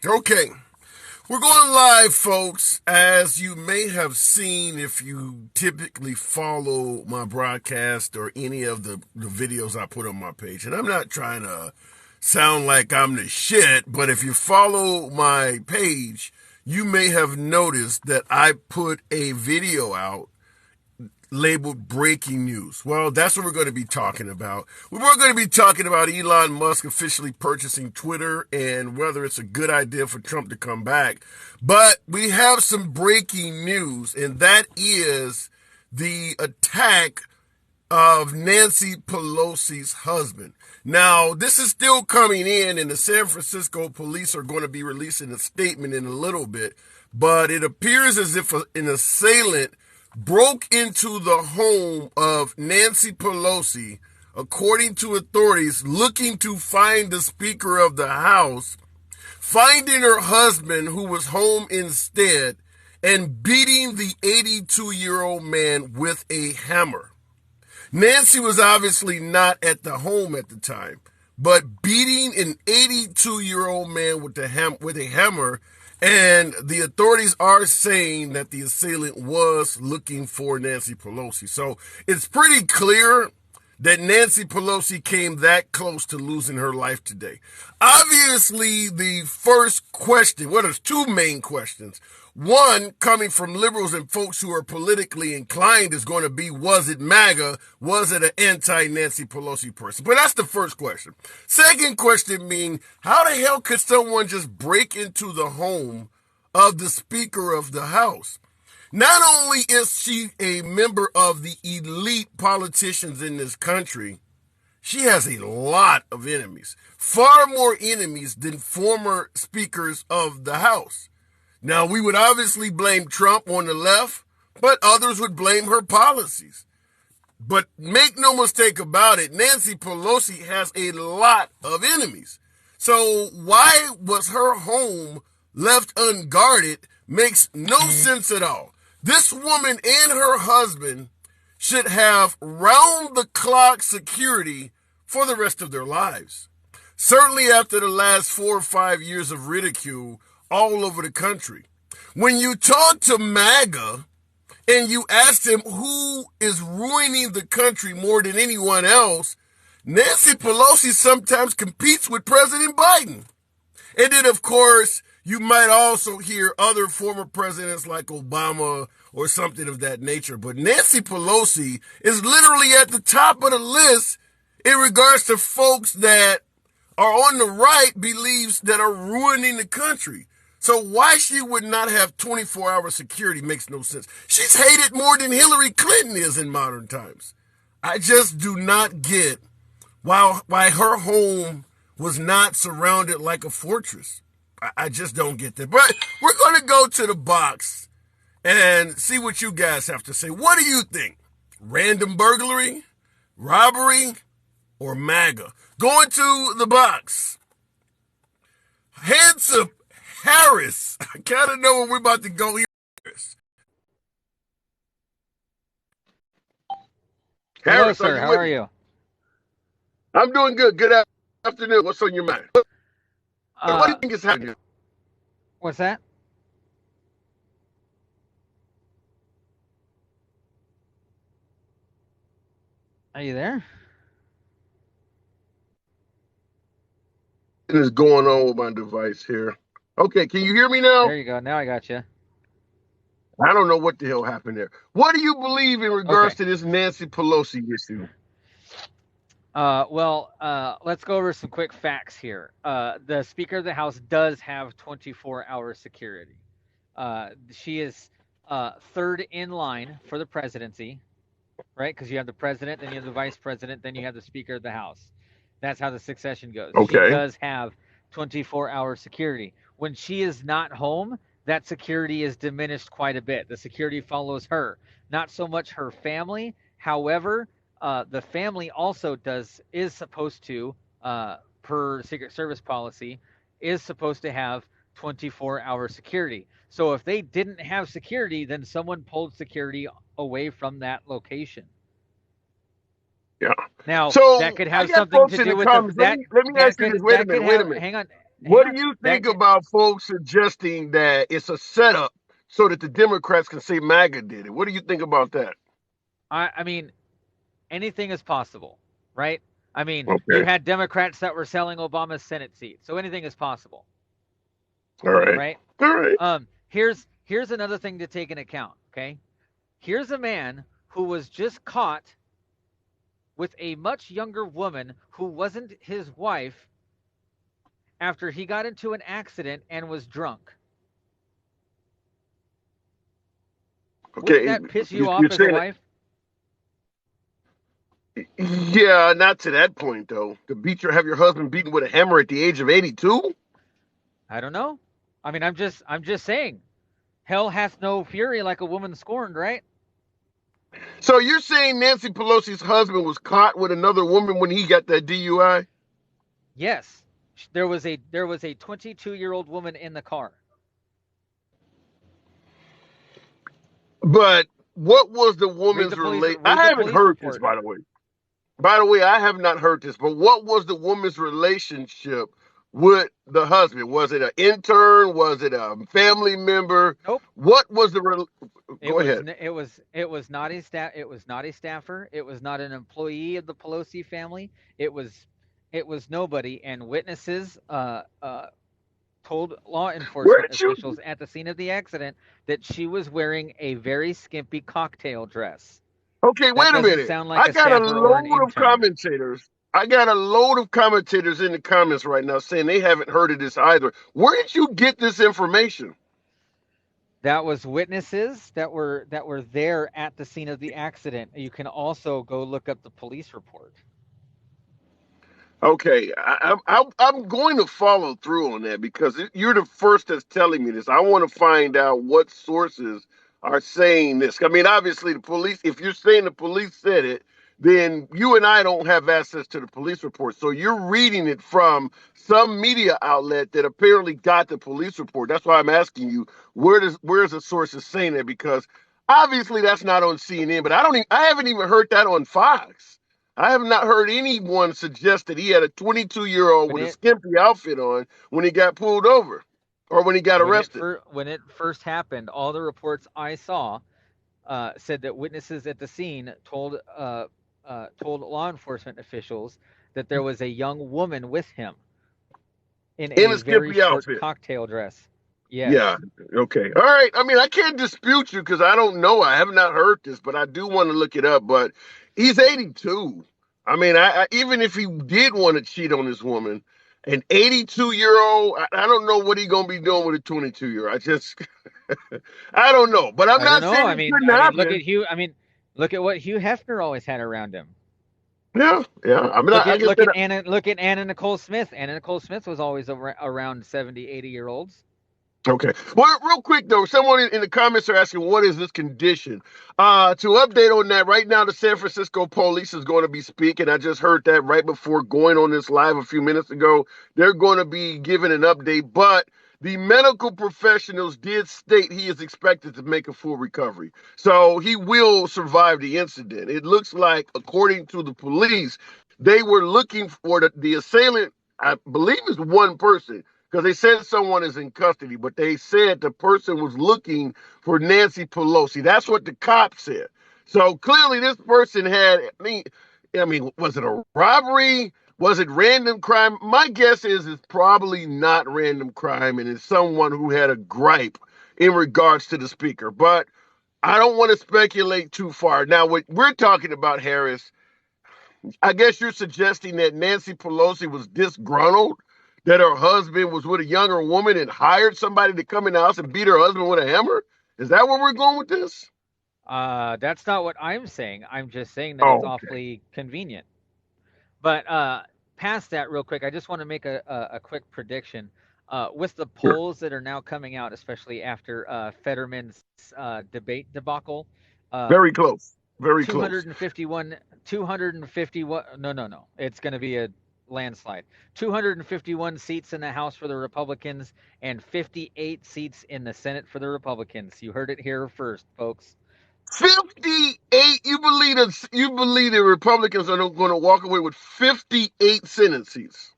Okay, we're going live, folks. As you may have seen, if you typically follow my broadcast or any of the videos I put on my page, and I'm not trying to sound like I'm the shit, but if you follow my page, you may have noticed that I put a video out labeled breaking news. Well, that's what we're going to be talking about. We're going to be talking about Elon Musk officially purchasing Twitter and whether it's a good idea for Trump to come back. But we have some breaking news, and that is the attack of Nancy Pelosi's husband. Now, this is still coming in, and the San Francisco police are going to be releasing a statement in a little bit, but it appears as if an assailant broke into the home of Nancy Pelosi, according to authorities, looking to find the Speaker of the House, finding her husband, who was home instead, and beating the 82-year-old man with a hammer. Nancy was obviously not at the home at the time, but beating an 82-year-old man with a hammer. And the authorities are saying that the assailant was looking for Nancy Pelosi. So it's pretty clear that Nancy Pelosi came that close to losing her life today. Obviously, the first question, well, there's two main questions. One, coming from liberals and folks who are politically inclined, is going to be, was it MAGA? Was it an anti-Nancy Pelosi person? But that's the first question. Second question being, how the hell could someone just break into the home of the Speaker of the House? Not only is she a member of the elite politicians in this country, she has a lot of enemies. Far more enemies than former speakers of the House. Now, we would obviously blame Trump on the left, but others would blame her policies. But make no mistake about it, Nancy Pelosi has a lot of enemies. So why was her home left unguarded makes no sense at all. This woman and her husband should have round-the-clock security for the rest of their lives. Certainly after the last 4 or 5 years of ridicule all over the country. When you talk to MAGA and you ask them who is ruining the country more than anyone else, Nancy Pelosi sometimes competes with President Biden. And then, of course, you might also hear other former presidents like Obama or something of that nature. But Nancy Pelosi is literally at the top of the list in regards to folks that are on the right beliefs that are ruining the country. So why she would not have 24-hour security makes no sense. She's hated more than Hillary Clinton is in modern times. I just do not get why her home was not surrounded like a fortress. I just don't get that. But we're going to go to the box and see what you guys have to say. What do you think? Random burglary, robbery, or MAGA? Going to the box. Handsome Harris. I kind of know where we're about to go here. Hello, Harris, sir. How are you? I'm doing good. Good afternoon. What's on your mind? What do you think is happening? What's that? Are you there? What is going on with my device here? Okay, can you hear me now? There you go. Now I got you. I don't know what the hell happened there. What do you believe in regards to this Nancy Pelosi issue? Let's go over some quick facts here. The Speaker of the House does have 24-hour security. She is third in line for the presidency, right? Because you have the president, then you have the vice president, then you have the Speaker of the House. That's how the succession goes. Okay. She does have 24-hour security. When she is not home, that security is diminished quite a bit. The security follows her, not so much her family. However, the family also is supposed to, per Secret Service policy, is supposed to have 24-hour security. So if they didn't have security, then someone pulled security away from that location. Yeah. Now, so that could have something to do with that. Let me ask you this. Wait a minute. What Yeah, do you that think can. about folks suggesting that it's a setup so that the Democrats can say MAGA did it? What do you think about that? I mean, anything is possible, right? I mean, you Okay. had Democrats that were selling Obama's Senate seat, so anything is possible, All right. right? All right. Here's another thing to take into account. Okay, here's a man who was just caught with a much younger woman who wasn't his wife after he got into an accident and was drunk. Wouldn't Okay. that piss you You're off as a saying wife? it. Yeah, not to that point though. Have your husband beaten with a hammer at the age of 82? I don't know. I mean, I'm just saying. Hell hath no fury like a woman scorned, right? So you're saying Nancy Pelosi's husband was caught with another woman when he got that DUI? Yes. There was a 22-year-old woman in the car. But what was the woman's relate? Read I the haven't police heard this, report. by the way. By the way, I have not heard this, but what was the woman's relationship with the husband? Was it an intern? Was it a family member? Nope. What was It go was ahead. it was not a staffer. It was not an employee of the Pelosi family. It was nobody. And witnesses told law Where enforcement did you officials at the scene of the accident that she was wearing a very skimpy cocktail dress. Okay, That wait a doesn't minute. sound like I a got a staffer or an load of intern. commentators. I got a load of commentators in the comments right now saying they haven't heard of this either. Where did you get this information? That was witnesses that were there at the scene of the accident. You can also go look up the police report. Okay, I'm going to follow through on that because you're the first that's telling me this. I want to find out what sources are saying this. I mean, obviously, the police, if you're saying the police said it, then you and I don't have access to the police report. So you're reading it from some media outlet that apparently got the police report. That's why I'm asking you, where's the sources saying that? Because obviously that's not on CNN, but I haven't even heard that on Fox. I have not heard anyone suggest that he had a 22-year-old When with a it skimpy outfit on when he got pulled over or when he got arrested. when it first happened, all the reports I saw said that witnesses at the scene told law enforcement officials that there was a young woman with him in In a a very skimpy short outfit. cocktail dress. Yeah. Yes. Okay. All right. I mean, I can't dispute you because I don't know. I have not heard this, but I do want to look it up. But he's 82. I mean, even if he did want to cheat on this woman, an 82-year-old, I don't know what he's gonna be doing with a 22-year-old. I just, I don't know. But I'm I don't not know. saying I it mean, couldn't I mean, look at happen. Hugh. I mean, look at what Hugh Hefner always had around him. Yeah. Yeah. I mean, Look I at guess look that. at Anna look at Anna Nicole Smith. Anna Nicole Smith was always around 70, 80 year olds. Okay. Well, real quick though, someone in the comments are asking, what is this condition? To update on that, right now the San Francisco police is going to be speaking. I just heard that right before going on this live a few minutes ago. They're going to be giving an update, but the medical professionals did state he is expected to make a full recovery. So he will survive the incident. It looks like, according to the police, they were looking for the assailant, I believe is one person because they said someone is in custody, but they said the person was looking for Nancy Pelosi. That's what the cops said. So clearly, this person had. I mean, was it a robbery? Was it random crime? My guess is it's probably not random crime, and it's someone who had a gripe in regards to the speaker. But I don't want to speculate too far. Now, what we're talking about, Harris, I guess you're suggesting that Nancy Pelosi was disgruntled, that her husband was with a younger woman and hired somebody to come in the house and beat her husband with a hammer? Is that where we're going with this? That's not what I'm saying. I'm just saying that it's Oh, okay. awfully convenient. But past that, real quick, I just want to make a quick prediction. With the Sure. polls that are now coming out, especially after Fetterman's debate debacle, uh, Very close. Very close. 251, 251. No, no, no. It's going to be a landslide. 251 seats in the House for the Republicans and 58 seats in the Senate for the Republicans. You heard it here first, folks. 58. You believe the Republicans are going to walk away with 58 Senate seats?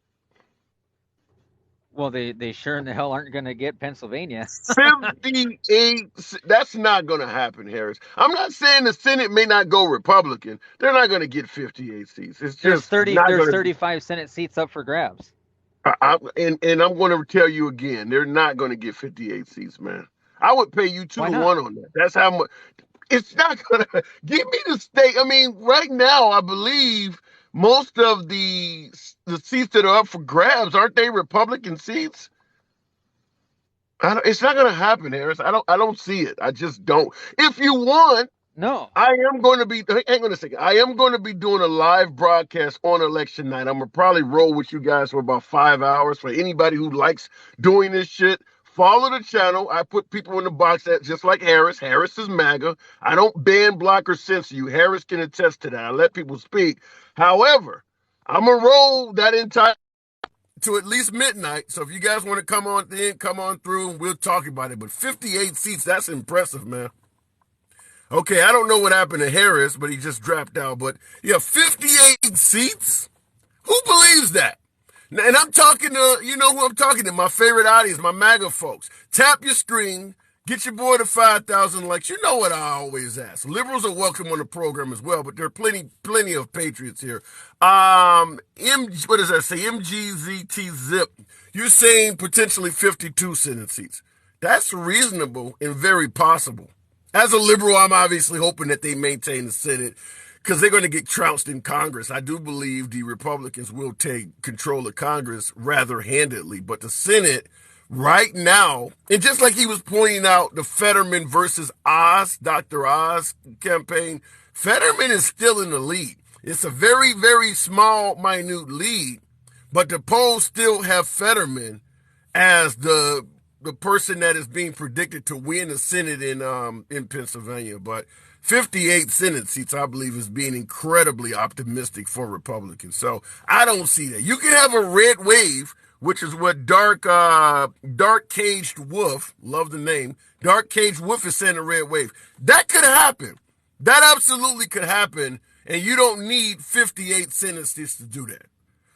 Well, they sure in the hell aren't going to get Pennsylvania. 58. That's not going to happen, Harris. I'm not saying the Senate may not go Republican. They're not going to get 58 seats. It's There's just 30. not There's going to. 35 Senate seats up for grabs. And I'm going to tell you again, they're not going to get 58 seats, man. I would pay you Why 2-1 not? on that. That's how much. It's not going to give me the state. I mean, right now, I believe most of the seats that are up for grabs aren't they Republican seats? It's not going to happen, Harris. I don't see it. I just don't. If you want, No. I am going to be. Hang on a second. I am going to be doing a live broadcast on election night. I'm gonna probably roll with you guys for about 5 hours. For anybody who likes doing this shit, follow the channel. I put people in the box that just like Harris. Harris is MAGA. I don't ban, block, or censor you. Harris can attest to that. I let people speak. However, I'm gonna roll that entire to at least midnight. So if you guys want to come on in, come on through, and we'll talk about it. But 58 seats—that's impressive, man. Okay, I don't know what happened to Harris, but he just dropped out. But yeah, 58 seats? Who believes that? And I'm talking to, you know who I'm talking to, my favorite audience, my MAGA folks. Tap your screen, get your boy to 5,000 likes. You know what I always ask. Liberals are welcome on the program as well, but there are plenty of patriots here. What does that say? MGZT Zip. You're saying potentially 52 Senate seats. That's reasonable and very possible. As a liberal, I'm obviously hoping that they maintain the Senate because they're going to get trounced in Congress. I do believe the Republicans will take control of Congress rather handedly. But the Senate right now, and just like he was pointing out, the Fetterman versus Oz, Dr. Oz campaign, Fetterman is still in the lead. It's a very, very small, minute lead, but the polls still have Fetterman as the person that is being predicted to win the Senate in Pennsylvania. But 58 Senate seats, I believe, is being incredibly optimistic for Republicans. So I don't see that. You can have a red wave, which is what Dark Caged Wolf, love the name, Dark Caged Wolf is saying a red wave. That could happen. That absolutely could happen, and you don't need 58 Senate seats to do that.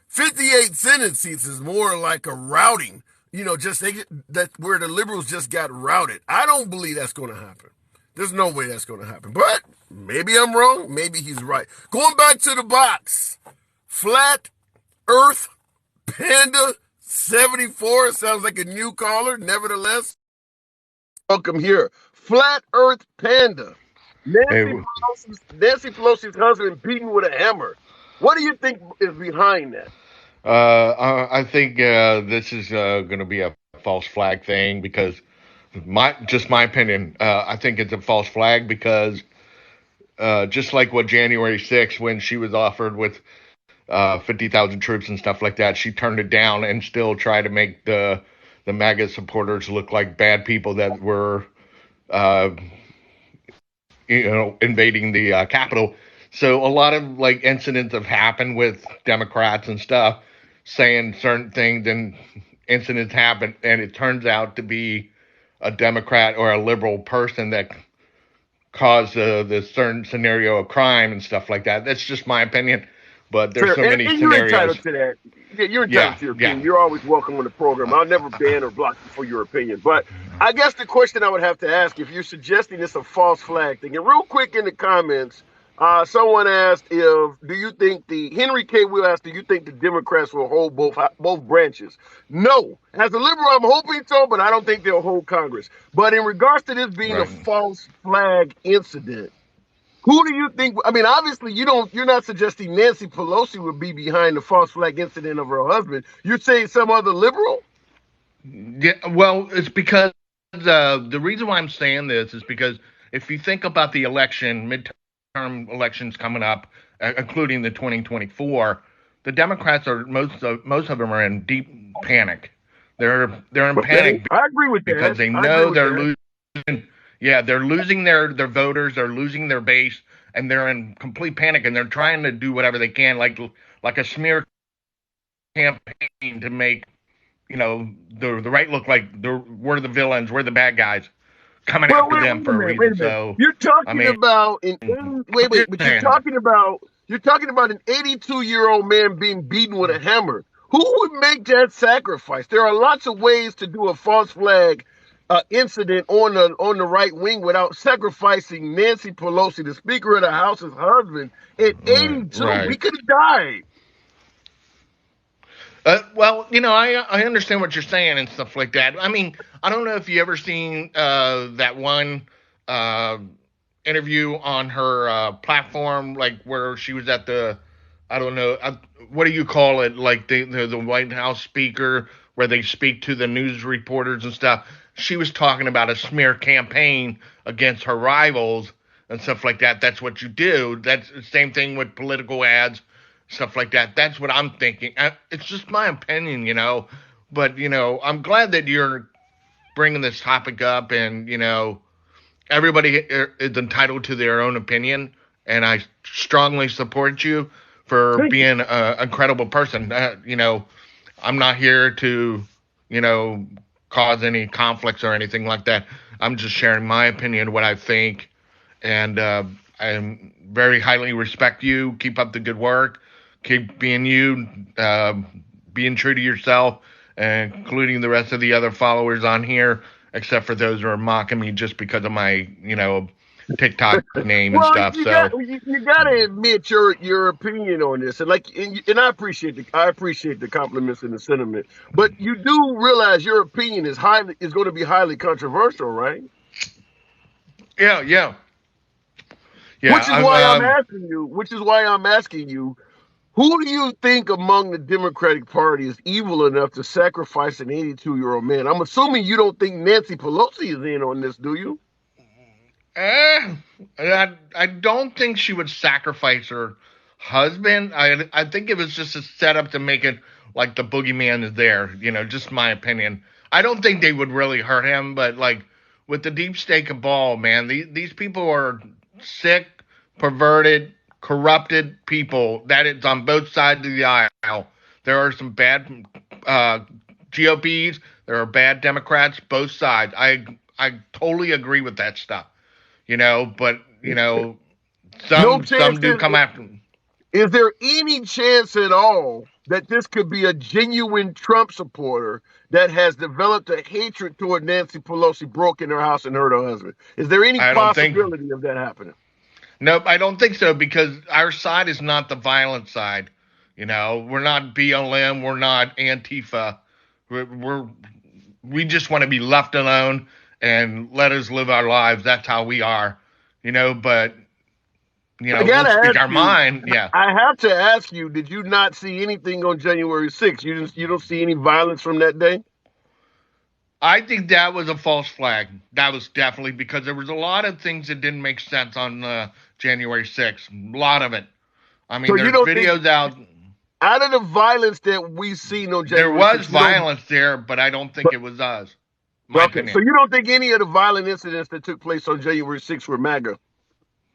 58 Senate seats is more like a routing. That where the liberals just got routed. I don't believe that's going to happen. There's no way that's going to happen. But maybe I'm wrong. Maybe he's right. Going back to the box. Flat Earth Panda 74 sounds like a new caller. Nevertheless, welcome here. Flat Earth Panda. Nancy Pelosi's husband beaten with a hammer. What do you think is behind that? I think this is going to be a false flag thing because my opinion. I think it's a false flag because just like what January 6th, when she was offered with 50,000 troops and stuff like that, she turned it down and still tried to make the MAGA supporters look like bad people that were invading the Capitol. So a lot of like incidents have happened with Democrats and stuff saying certain things, and incidents happen, and it turns out to be a Democrat or a liberal person that caused this certain scenario of crime and stuff like that. That's just my opinion, but there's so many and scenarios. You're entitled to that. Yeah, you're entitled to your opinion. You're always welcome on the program. I'll never ban or block you for your opinion. But I guess the question I would have to ask, if you're suggesting it's a false flag thing, and real quick in the comments, someone asked Henry K. Will asked, do you think the Democrats will hold both branches? No. As a liberal, I'm hoping so, but I don't think they'll hold Congress. But in regards to this being a false flag incident, who do you think? I mean, obviously, you're not suggesting Nancy Pelosi would be behind the false flag incident of her husband. You're saying some other liberal? Yeah, well, it's because the reason why I'm saying this is because if you think about the midterm elections coming up, including the 2024, the Democrats most of them are in deep panic. They're in panic. I agree with that because they know they're losing. Yeah, they're losing their voters, they're losing their base, and they're in complete panic, and they're trying to do whatever they can, like a smear campaign to make the right look like we're the villains, we're the bad guys. Coming after them for a reason. So you're talking about you're talking about an 82-year-old man being beaten with a hammer. Who would make that sacrifice? There are lots of ways to do a false flag incident on the right wing without sacrificing Nancy Pelosi, the Speaker of the House's husband, at Right, 82. We right. could have died. Well, I understand what you're saying and stuff like that. I mean, I don't know if you ever seen that one uh, interview on her platform, like where she was at the, I don't know, what do you call it, like the White House speaker, where they speak to the news reporters and stuff. She was talking about a smear campaign against her rivals and stuff like that. That's what you do. That's the same thing with political ads, stuff like that. That's what I'm thinking. It's just my opinion, But I'm glad that you're bringing this topic up, and everybody is entitled to their own opinion, and I strongly support you for Thank you. being a credible person. I'm not here to, you know, cause any conflicts or anything like that. I'm just sharing my opinion, what I think, and I very highly respect you. Keep up the good work. Keep being you, being true to yourself, including the rest of the other followers on here, except for those who are mocking me just because of my, TikTok name and Well, stuff. So you got to admit your opinion on this, and I appreciate the compliments and the sentiment, but you do realize your opinion is going to be highly controversial, right? yeah, yeah, yeah. Which is I'm why I'm asking you. Who do you think among the Democratic Party is evil enough to sacrifice an 82-year-old man? I'm assuming you don't think Nancy Pelosi is in on this, do you? Uh, I don't think she would sacrifice her husband. I think it was just a setup to make it like the boogeyman is there. Just my opinion. I don't think they would really hurt him, but like with the deep state cabal, man, these people are sick, perverted, corrupted people. That is on both sides of the aisle. There are some bad uh, GOPs. There are bad Democrats. Both sides. I totally agree with that stuff. But No some do chances. come after. Is there any chance at all that this could be a genuine Trump supporter that has developed a hatred toward Nancy Pelosi, broke in her house and hurt her husband? Is there any I don't think. possibility of that happening? Nope, I don't think so because our side is not the violent side. We're not BLM. We're not Antifa. We just want to be left alone and let us live our lives. That's how we are. But I we'll gotta speak ask our you. mind. Yeah. I have to ask you. Did you not see anything on January 6th? You don't see any violence from that day? I think that was a false flag. That was definitely because there was a lot of things that didn't make sense on January 6th. A lot of it. I So mean, you there's don't think videos out. out of the violence that we've seen on There January was 6th, you don't. violence there, but I don't think it was us. My Okay, so opinion. you don't think any of the violent incidents that took place on January 6th were MAGA?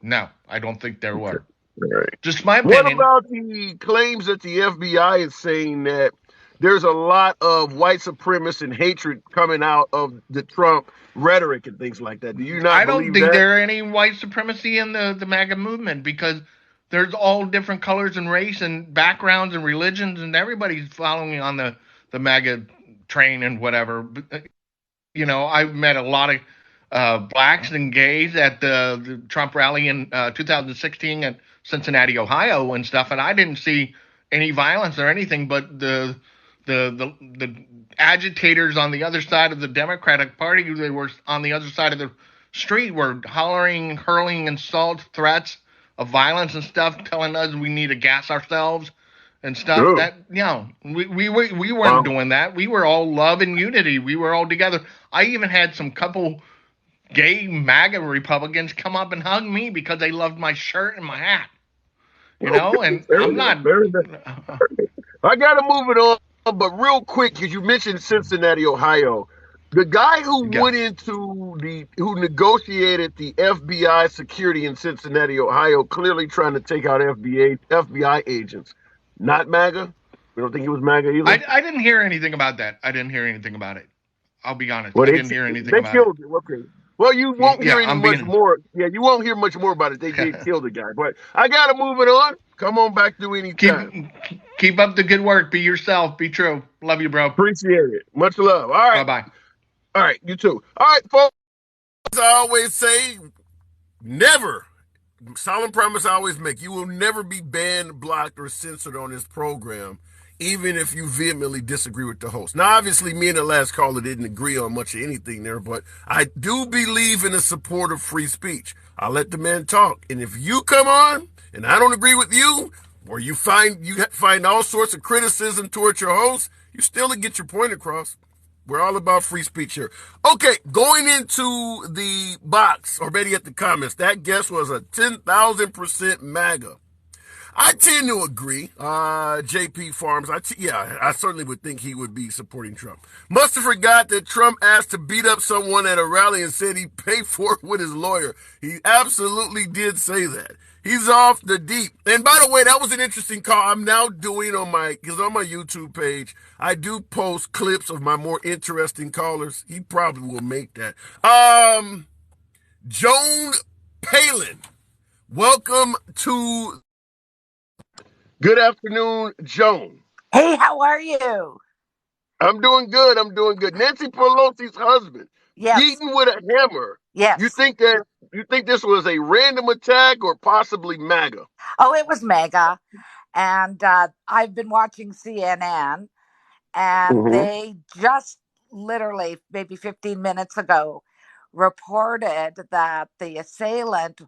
No, I don't think there Okay. were. All right. Just my What opinion. about the claims that the FBI is saying that there's a lot of white supremacist and hatred coming out of the Trump rhetoric and things like that? Do you not I don't believe think that? there are any white supremacy in the MAGA movement because there's all different colors and race and backgrounds and religions, and everybody's following on the MAGA train and whatever. But, I've met a lot of blacks and gays at the Trump rally in 2016 at Cincinnati, Ohio, and stuff, and I didn't see any violence or anything, but the agitators on the other side of the Democratic Party, they were on the other side of the street, were hollering, hurling insults, threats of violence and stuff, telling us we need to gas ourselves and stuff. Oh, That we weren't wow. doing that. We were all love and unity. We were all together. I even had some couple gay MAGA Republicans come up and hug me because they loved my shirt and my hat. Okay, And fair I'm enough. not. Fair enough. I got to move it on, but real quick, because you mentioned Cincinnati, Ohio. The guy Yeah, who negotiated the FBI security in Cincinnati, Ohio, clearly trying to take out FBI agents. Not MAGA. We don't think he was MAGA either. I didn't hear anything about that. I didn't hear anything about it. I'll be honest. Well, I didn't hear anything they about it. killed him. Okay. Well, you won't hear Yeah, any I'm much being. more. Yeah, you won't hear much more about it. They did kill the guy, but I gotta move it on. Come on back to any keep time. Keep up the good work. Be yourself. Be true. Love you, bro. Appreciate it. Much love. All right. Bye-bye. All right. You too. All right, folks. As I always say, never, solemn promise I always make, you will never be banned, blocked, or censored on this program, even if you vehemently disagree with the host. Now, obviously, me and the last caller didn't agree on much of anything there, but I do believe in the support of free speech. I'll let the man talk. And if you come on and I don't agree with you, or you find all sorts of criticism towards your host, you still get your point across. We're all about free speech here. Okay, going into the box, or maybe at the comments, that guess was a 10,000% MAGA. I tend to agree. JP Farms, I certainly would think he would be supporting Trump. Must have forgot that Trump asked to beat up someone at a rally and said he'd pay for it with his lawyer. He absolutely did say that. He's off the deep. And by the way, that was an interesting call. I'm now doing on my YouTube page, I do post clips of my more interesting callers. He probably will make that. Joan Palin, welcome to. Good afternoon, Joan. Hey, how are you? I'm doing good. Nancy Pelosi's husband, Yes. beaten with a hammer. Yes. You think this was a random attack or possibly MAGA? Oh, it was mega. And I've been watching CNN, and they just literally maybe 15 minutes ago reported that the assailant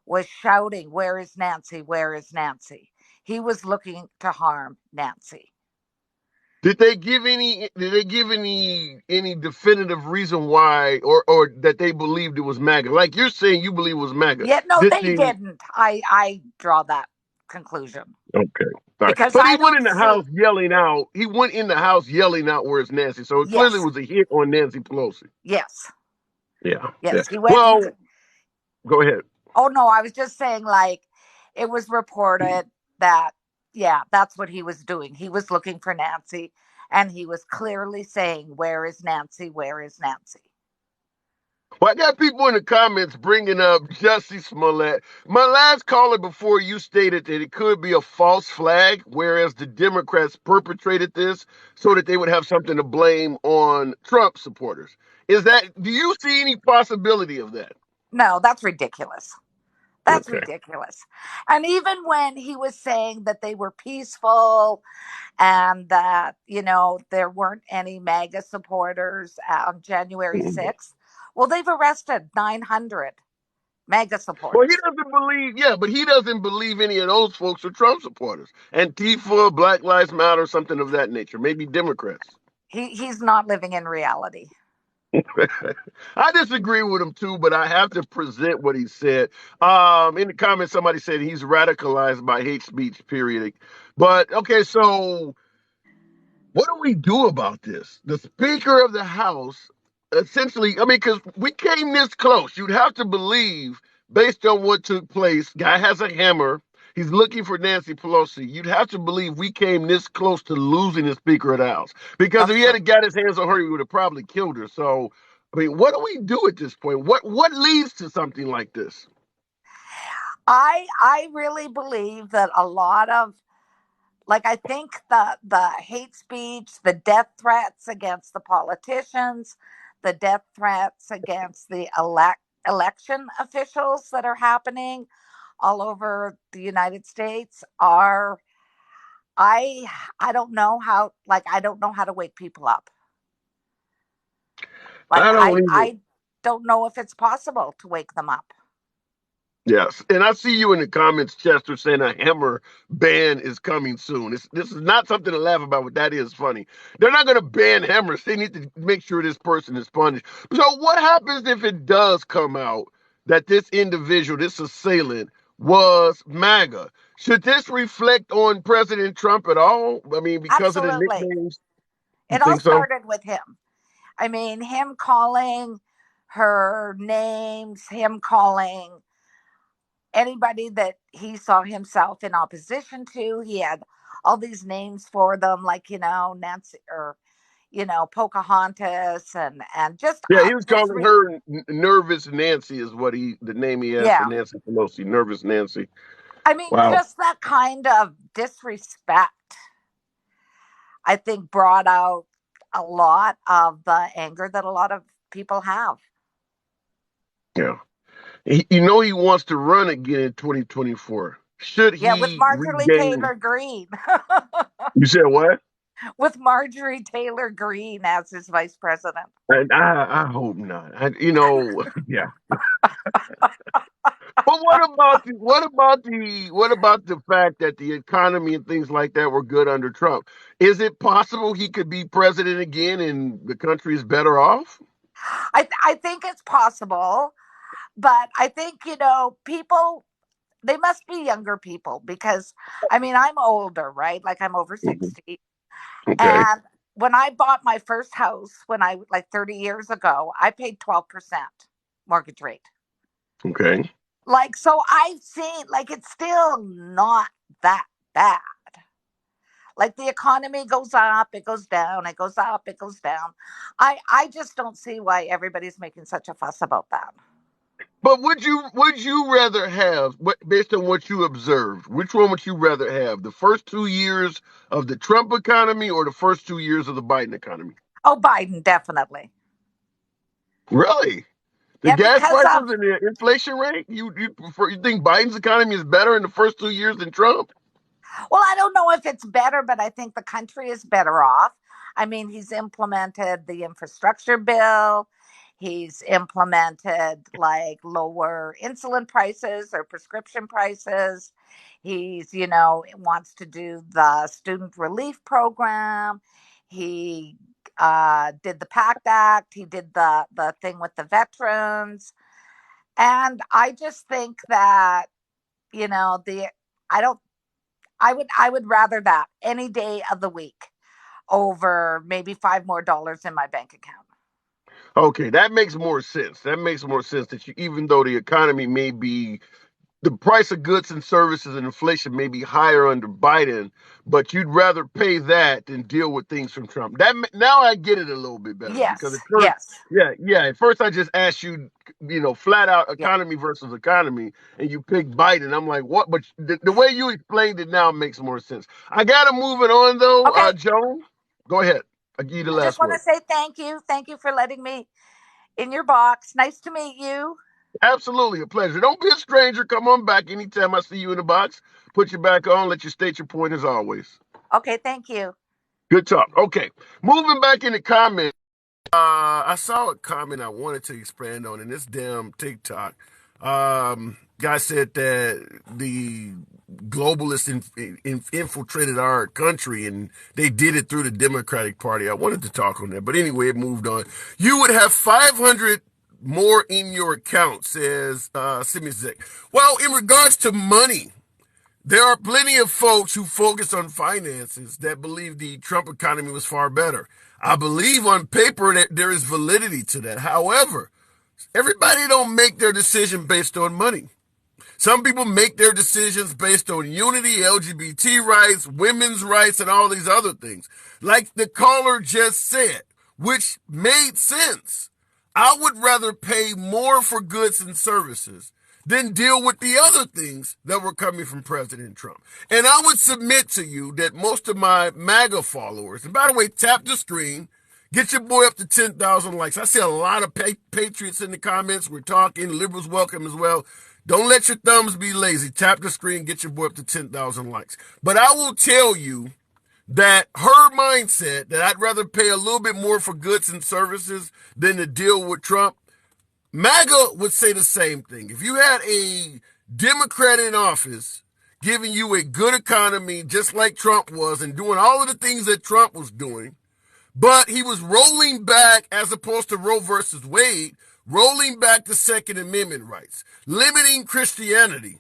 was shouting, "Where is Nancy? Where is Nancy?" He was looking to harm Nancy. Did they give any definitive reason why, or that they believed it was MAGA? Like you're saying, you believe it was MAGA. Yeah, no, they didn't. I draw that conclusion. Okay. All right. Because but he went in the house yelling out. He went in the house yelling out, "Where's Nancy?" So it clearly was a hit on Nancy Pelosi. Yes. Yeah. Yes. Yeah. Well, go ahead. Oh, no, I was just saying, like, it was reported that, yeah, that's what he was doing. He was looking for Nancy, and he was clearly saying, "Where is Nancy? Where is Nancy?" Well, I got people in the comments bringing up Jussie Smollett. My last caller before you stated that it could be a false flag, whereas the Democrats perpetrated this so that they would have something to blame on Trump supporters. Do you see any possibility of that? No, that's ridiculous. That's ridiculous. And even when he was saying that they were peaceful and that, there weren't any MAGA supporters on January 6th, well, they've arrested 900 MAGA supporters. Well, he doesn't believe any of those folks are Trump supporters. Antifa, Black Lives Matter, something of that nature. Maybe Democrats. He's not living in reality. I disagree with him too, but I have to present what he said. In the comments, somebody said he's radicalized by hate speech, period. But okay, so what do we do about this? The Speaker of the House, essentially, because we came this close. You'd have to believe, based on what took place, guy has a hammer. He's looking for Nancy Pelosi. You'd have to believe we came this close to losing the Speaker of the House. Because if he had got his hands on her, he would have probably killed her. So, what do we do at this point? What leads to something like this? I really believe that a lot of, I think the hate speech, the death threats against the politicians, the death threats against the election officials that are happening all over the United States are, I don't know how to wake people up. I don't know if it's possible to wake them up. Yes, and I see you in the comments, Chester, saying a hammer ban is coming soon. This is not something to laugh about, but that is funny. They're not going to ban hammers. They need to make sure this person is punished. So what happens if it does come out that this individual, this assailant, was MAGA? Should this reflect on President Trump at all? I mean, because Absolutely. of the nicknames? It all started with him. I mean, him calling her names, him calling anybody that he saw himself in opposition to. He had all these names for them, like, Nancy or, Pocahontas and just. Yeah, he was calling her Nervous Nancy is the name he has for Nancy Pelosi, Nervous Nancy. I mean, just that kind of disrespect. I think brought out a lot of the anger that a lot of people have. Yeah. He wants to run again in 2024. Should Yeah, with he Marjorie regain? Taylor Greene. You said what? With Marjorie Taylor Greene as his vice president. And I hope not. Yeah. But what about the fact that the economy and things like that were good under Trump? Is it possible he could be president again and the country is better off? I think it's possible, but I think, people, they must be younger people because, I mean, I'm older, right? Like I'm over Mhm. 60. Okay. And when I bought my first house, like 30 years ago, I paid 12% mortgage rate. Okay. Like, so I've seen, like, it's still not that bad. Like the economy goes up, it goes down, it goes up, it goes down. I just don't see why everybody's making such a fuss about that. But would you rather have, based on what you observed, which one would you rather have? The first 2 years of the Trump economy or the first 2 years of the Biden economy? Oh, Biden, definitely. Really? The Yeah, gas because prices of, and the inflation rate? You think Biden's economy is better in the first 2 years than Trump? well, I don't know if it's better, but I think the country is better off. I mean, he's implemented the infrastructure bill. He's implemented like lower insulin prices or prescription prices. He's, wants to do the student relief program. He did the PACT Act. He did the thing with the veterans. And I just think that, the I don't I would rather that any day of the week over maybe $5 more in my bank account. Okay, that makes more sense. That makes more sense that even though the economy may be, the price of goods and services and inflation may be higher under Biden, but you'd rather pay that than deal with things from Trump. Now I get it a little bit better because Yes, at first, yes, yeah, at first I just asked you, flat out yeah. economy versus economy, and you picked Biden. I'm like, what? But the way you explained it now makes more sense. I gotta move it on though, Okay. Joan. Go ahead. I'll give you the I just last want to word. say thank you. Thank you for letting me in your box. Nice to meet you. Absolutely a pleasure. Don't be a stranger. Come on back anytime I see you in the box. Put you back on. Let you state your point as always. Okay, thank you. Good talk. Okay. Moving back in the comments. I saw a comment I wanted to expand on in this damn TikTok. Guy said that the globalists infiltrated our country and they did it through the Democratic Party. I wanted to talk on that, but anyway, it moved on. You would have 500 more in your account, says Simi Zek. Well, in regards to money, there are plenty of folks who focus on finances that believe the Trump economy was far better. I believe on paper that there is validity to that. However, everybody don't make their decision based on money. Some people make their decisions based on unity, LGBT rights, women's rights, and all these other things. Like the caller just said, which made sense. I would rather pay more for goods and services than deal with the other things that were coming from President Trump. And I would submit to you that most of my MAGA followers, and by the way, tap the screen, get your boy up to 10,000 likes. I see a lot of patriots in the comments. We're talking, liberals welcome as well. Don't let your thumbs be lazy. Tap the screen, get your boy up to 10,000 likes. But I will tell you that her mindset that I'd rather pay a little bit more for goods and services than to deal with Trump, MAGA would say the same thing. If you had a Democrat in office giving you a good economy just like Trump was and doing all of the things that Trump was doing, but he was rolling back, as opposed to Roe versus Wade, rolling back the Second Amendment rights, limiting Christianity,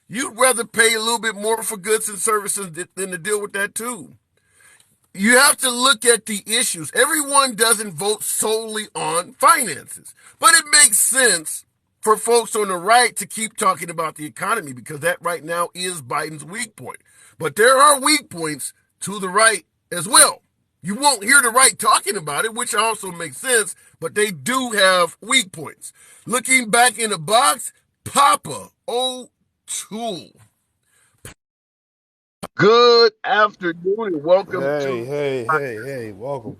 you'd rather pay a little bit more for goods and services than to deal with that too. You have to look at the issues. Everyone doesn't vote solely on finances, but it makes sense for folks on the right to keep talking about the economy because that right now is Biden's weak point. But there are weak points to the right as well. You won't hear the right talking about it, which also makes sense, but they do have weak points. Looking back in the box, Papa O'Toole. Good afternoon and welcome Hey, to hey, hey, hey, welcome.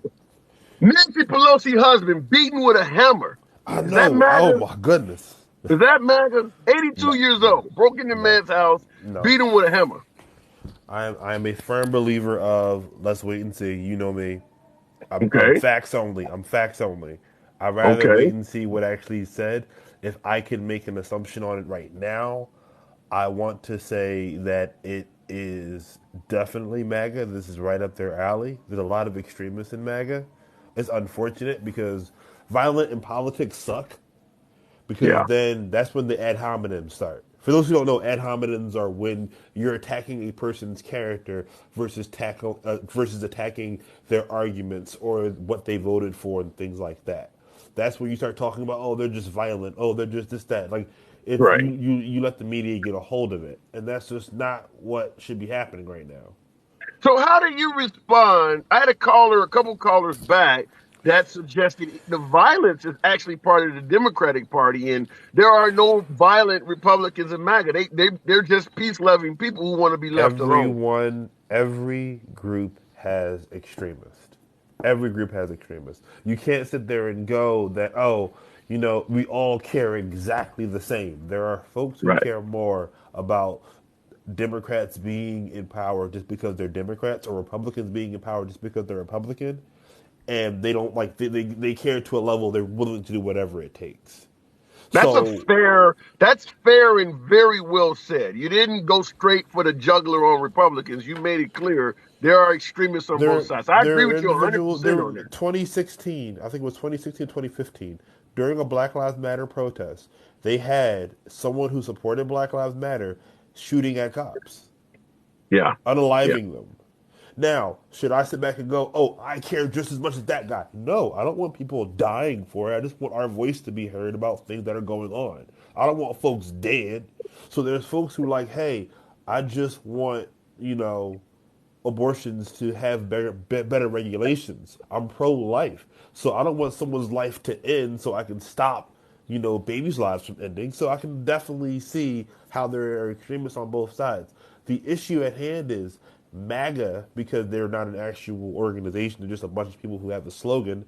Nancy Pelosi husband beaten with a hammer. I Is that know. Oh MAGA? my goodness. Is that MAGA? 82 No, years no, old, broke into no, man's house, no. beat him with a hammer. I am a firm believer of let's wait and see. You know me. I'm Okay, facts only. I'm facts only. I'd rather wait okay, and see what actually said. If I can make an assumption on it right now, I want to say that it is definitely MAGA. This is right up their alley. There's a lot of extremists in MAGA. It's unfortunate because violent in politics suck because yeah, then that's when the ad hominems start. For those who don't know, ad hominems are when you're attacking a person's character versus attacking their arguments or what they voted for and things like that. That's when you start talking about, oh, they're just violent, oh, they're just this that. Like it's right. you let the media get a hold of it, and that's just not what should be happening right now. So how do you respond? I had a couple callers back that suggested the violence is actually part of the Democratic Party, and there are no violent Republicans in MAGA. They're just peace loving people who want to be left alone. Every group has extremists. Every group has extremists. You can't sit there and go that, oh, we all care exactly the same. There are folks who Right. care more about Democrats being in power just because they're Democrats or Republicans being in power just because they're Republican. And they don't like, they care to a level they're willing to do whatever it takes. So That's fair and very well said. You didn't go straight for the juggler on Republicans. You made it clear there are extremists on both There, sides. I agree there are with you individuals. 100% There, on that. 2016, I think it was 2016, 2015, during a Black Lives Matter protest, they had someone who supported Black Lives Matter shooting at cops, Yeah. Yeah. unaliving them. Now, should I sit back and go, "Oh, I care just as much as that guy"? No, I don't want people dying for it. I just want our voice to be heard about things that are going on. I don't want folks dead. So there's folks who like, "Hey, I just want you know abortions to have better regulations. I'm pro-life, so I don't want someone's life to end, so I can stop, babies' lives from ending. So I can definitely see how there are extremists on both sides. The issue at hand is MAGA, because they're not an actual organization; they're just a bunch of people who have a slogan.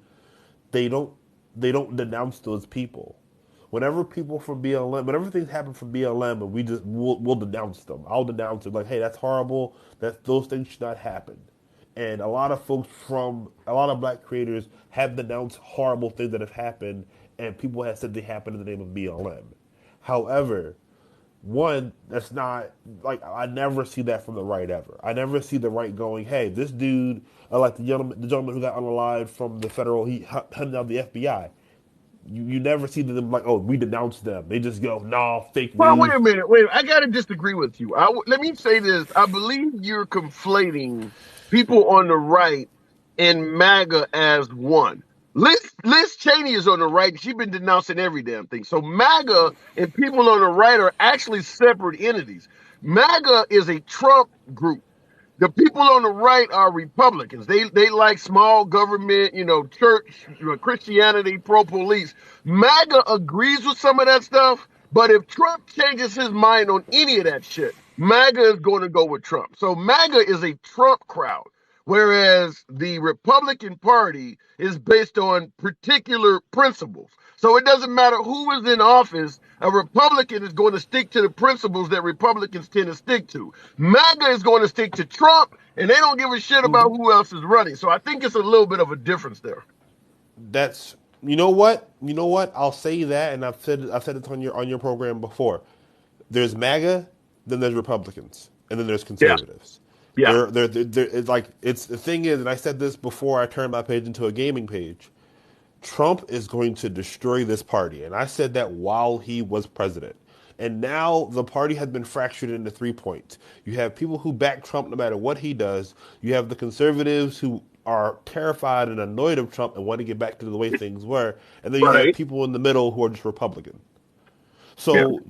They don't they don't denounce those people. Whenever people from BLM, whenever things happen from BLM, and we'll denounce them. I'll denounce them like, hey, that's horrible. That those things should not happen. And a lot of black creators have denounced horrible things that have happened, and people have said they happened in the name of BLM. However, one, that's not like I never see that from the right ever. I never see the right going, hey, this dude, like the gentleman who got unalived from the federal, he hunted down the FBI. You never see them like, oh, we denounce them. They just go, nah, fake Well, wait a news. minute. I got to disagree with you. Let me say this. I believe you're conflating people on the right and MAGA as one. Liz Cheney is on the right. She's been denouncing every damn thing. So MAGA and people on the right are actually separate entities. MAGA is a Trump group. The people on the right are Republicans. They like small government, church, Christianity, pro police. MAGA agrees with some of that stuff, but if Trump changes his mind on any of that shit, MAGA is going to go with Trump. So MAGA is a Trump crowd, whereas the Republican Party is based on particular principles. So it doesn't matter who is in office, a Republican is going to stick to the principles that Republicans tend to stick to. MAGA is going to stick to Trump, and they don't give a shit about who else is running. So I think it's a little bit of a difference there. That's you know what. I'll say that, and I've said it on your program before. There's MAGA, then there's Republicans, and then there's Yeah, conservatives. yeah. It's like it's the thing is, and I said this before I turned my page into a gaming page. Trump is going to destroy this party. And I said that while he was president. And now the party has been fractured into 3 points. You have people who back Trump no matter what he does. You have the conservatives who are terrified and annoyed of Trump and want to get back to the way things were. And then you have Right. people in the middle who are just Republican. Yeah. So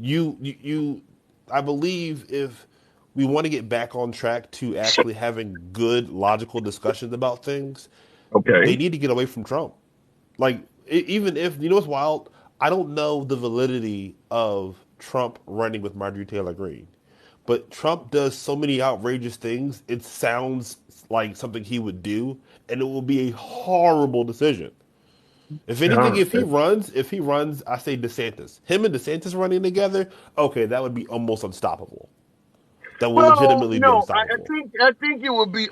I believe if we want to get back on track to actually having good logical discussions about things, Okay. they need to get away from Trump. Like, even if, what's wild? I don't know the validity of Trump running with Marjorie Taylor Greene. But Trump does so many outrageous things, it sounds like something he would do, and it will be a horrible decision. If anything, Yeah. if he runs, I say DeSantis. Him and DeSantis running together, okay, that would be almost unstoppable. That will Well, legitimately be no, unstoppable. I think it would be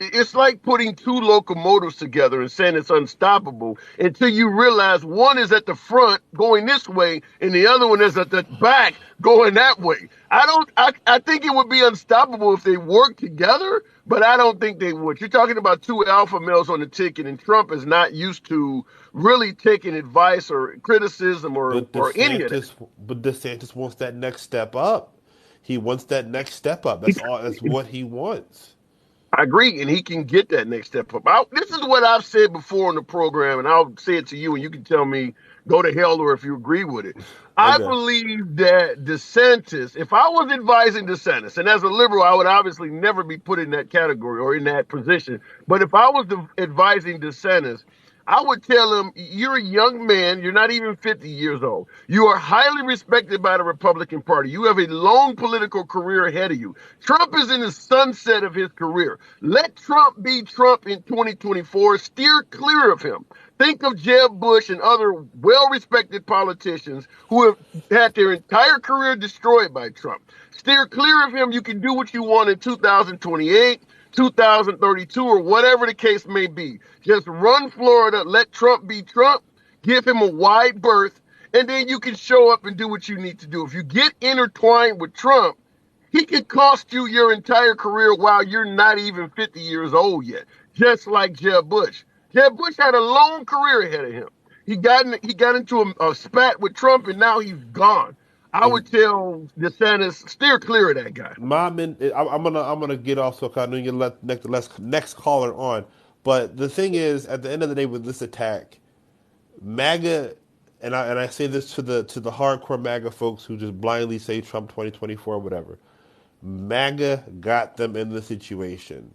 it's like putting two locomotives together and saying it's unstoppable until you realize one is at the front going this way and the other one is at the back going that way. I think it would be unstoppable if they worked together, but I don't think they would. You're talking about two alpha males on the ticket, and Trump is not used to really taking advice or criticism or any of that. But DeSantis wants that next step up. He wants that next step up. That's all. That's what he wants. I agree, and he can get that next step up. This is what I've said before on the program, and I'll say it to you, and you can tell me go to hell or if you agree with it. I Okay. believe that DeSantis, if I was advising DeSantis, and as a liberal, I would obviously never be put in that category or in that position, but if I was advising DeSantis, I would tell him, you're a young man. You're not even 50 years old. You are highly respected by the Republican Party. You have a long political career ahead of you. Trump is in the sunset of his career. Let Trump be Trump in 2024. Steer clear of him. Think of Jeb Bush and other well-respected politicians who have had their entire career destroyed by Trump. Steer clear of him. You can do what you want in 2028. 2032 or whatever the case may be. Just run Florida, let Trump be Trump, give him a wide berth, and then you can show up and do what you need to do. If you get intertwined with Trump, he could cost you your entire career while you're not even 50 years old yet, just like Jeb Bush. Jeb Bush had a long career ahead of him. He got into a spat with Trump, and now he's gone. I would tell DeSantis, steer clear of that guy. I'm gonna get off so I know you let next caller on. But the thing is, at the end of the day, with this attack, MAGA, and I say this to the hardcore MAGA folks who just blindly say Trump 2024 or whatever. MAGA got them in the situation.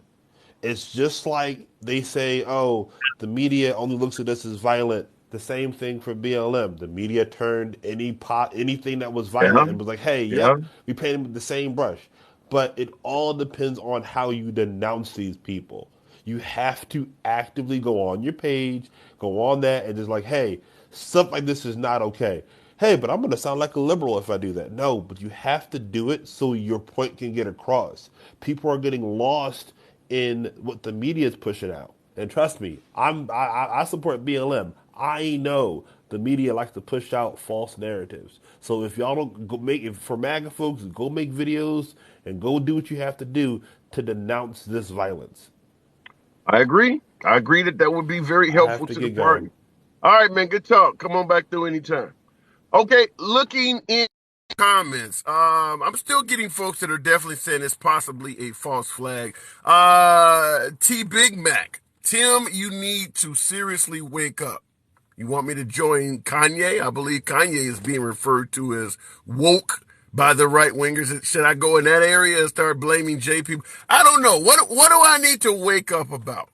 It's just like they say, oh, the media only looks at us as violent. The same thing for BLM. The media turned anything that was Yeah, violent and was like, hey, yeah. yep, we paint them with the same brush. But it all depends on how you denounce these people. You have to actively go on your page, go on that, and just like, hey, stuff like this is not okay. Hey, but I'm going to sound like a liberal if I do that. No, but you have to do it so your point can get across. People are getting lost in what the media is pushing out. And trust me, I support BLM. I know the media likes to push out false narratives. So if y'all don't go make it for MAGA folks, go make videos and go do what you have to do to denounce this violence. I agree. I agree that would be very I have helpful to to the get party. going. All right, man. Good talk. Come on back through anytime. Okay, looking in comments. I'm still getting folks that are definitely saying it's possibly a false flag. T Big Mac. Tim, you need to seriously wake up. You want me to join Kanye? I believe Kanye is being referred to as woke by the right wingers. Should I go in that area and start blaming J people? I don't know. What do I need to wake up about?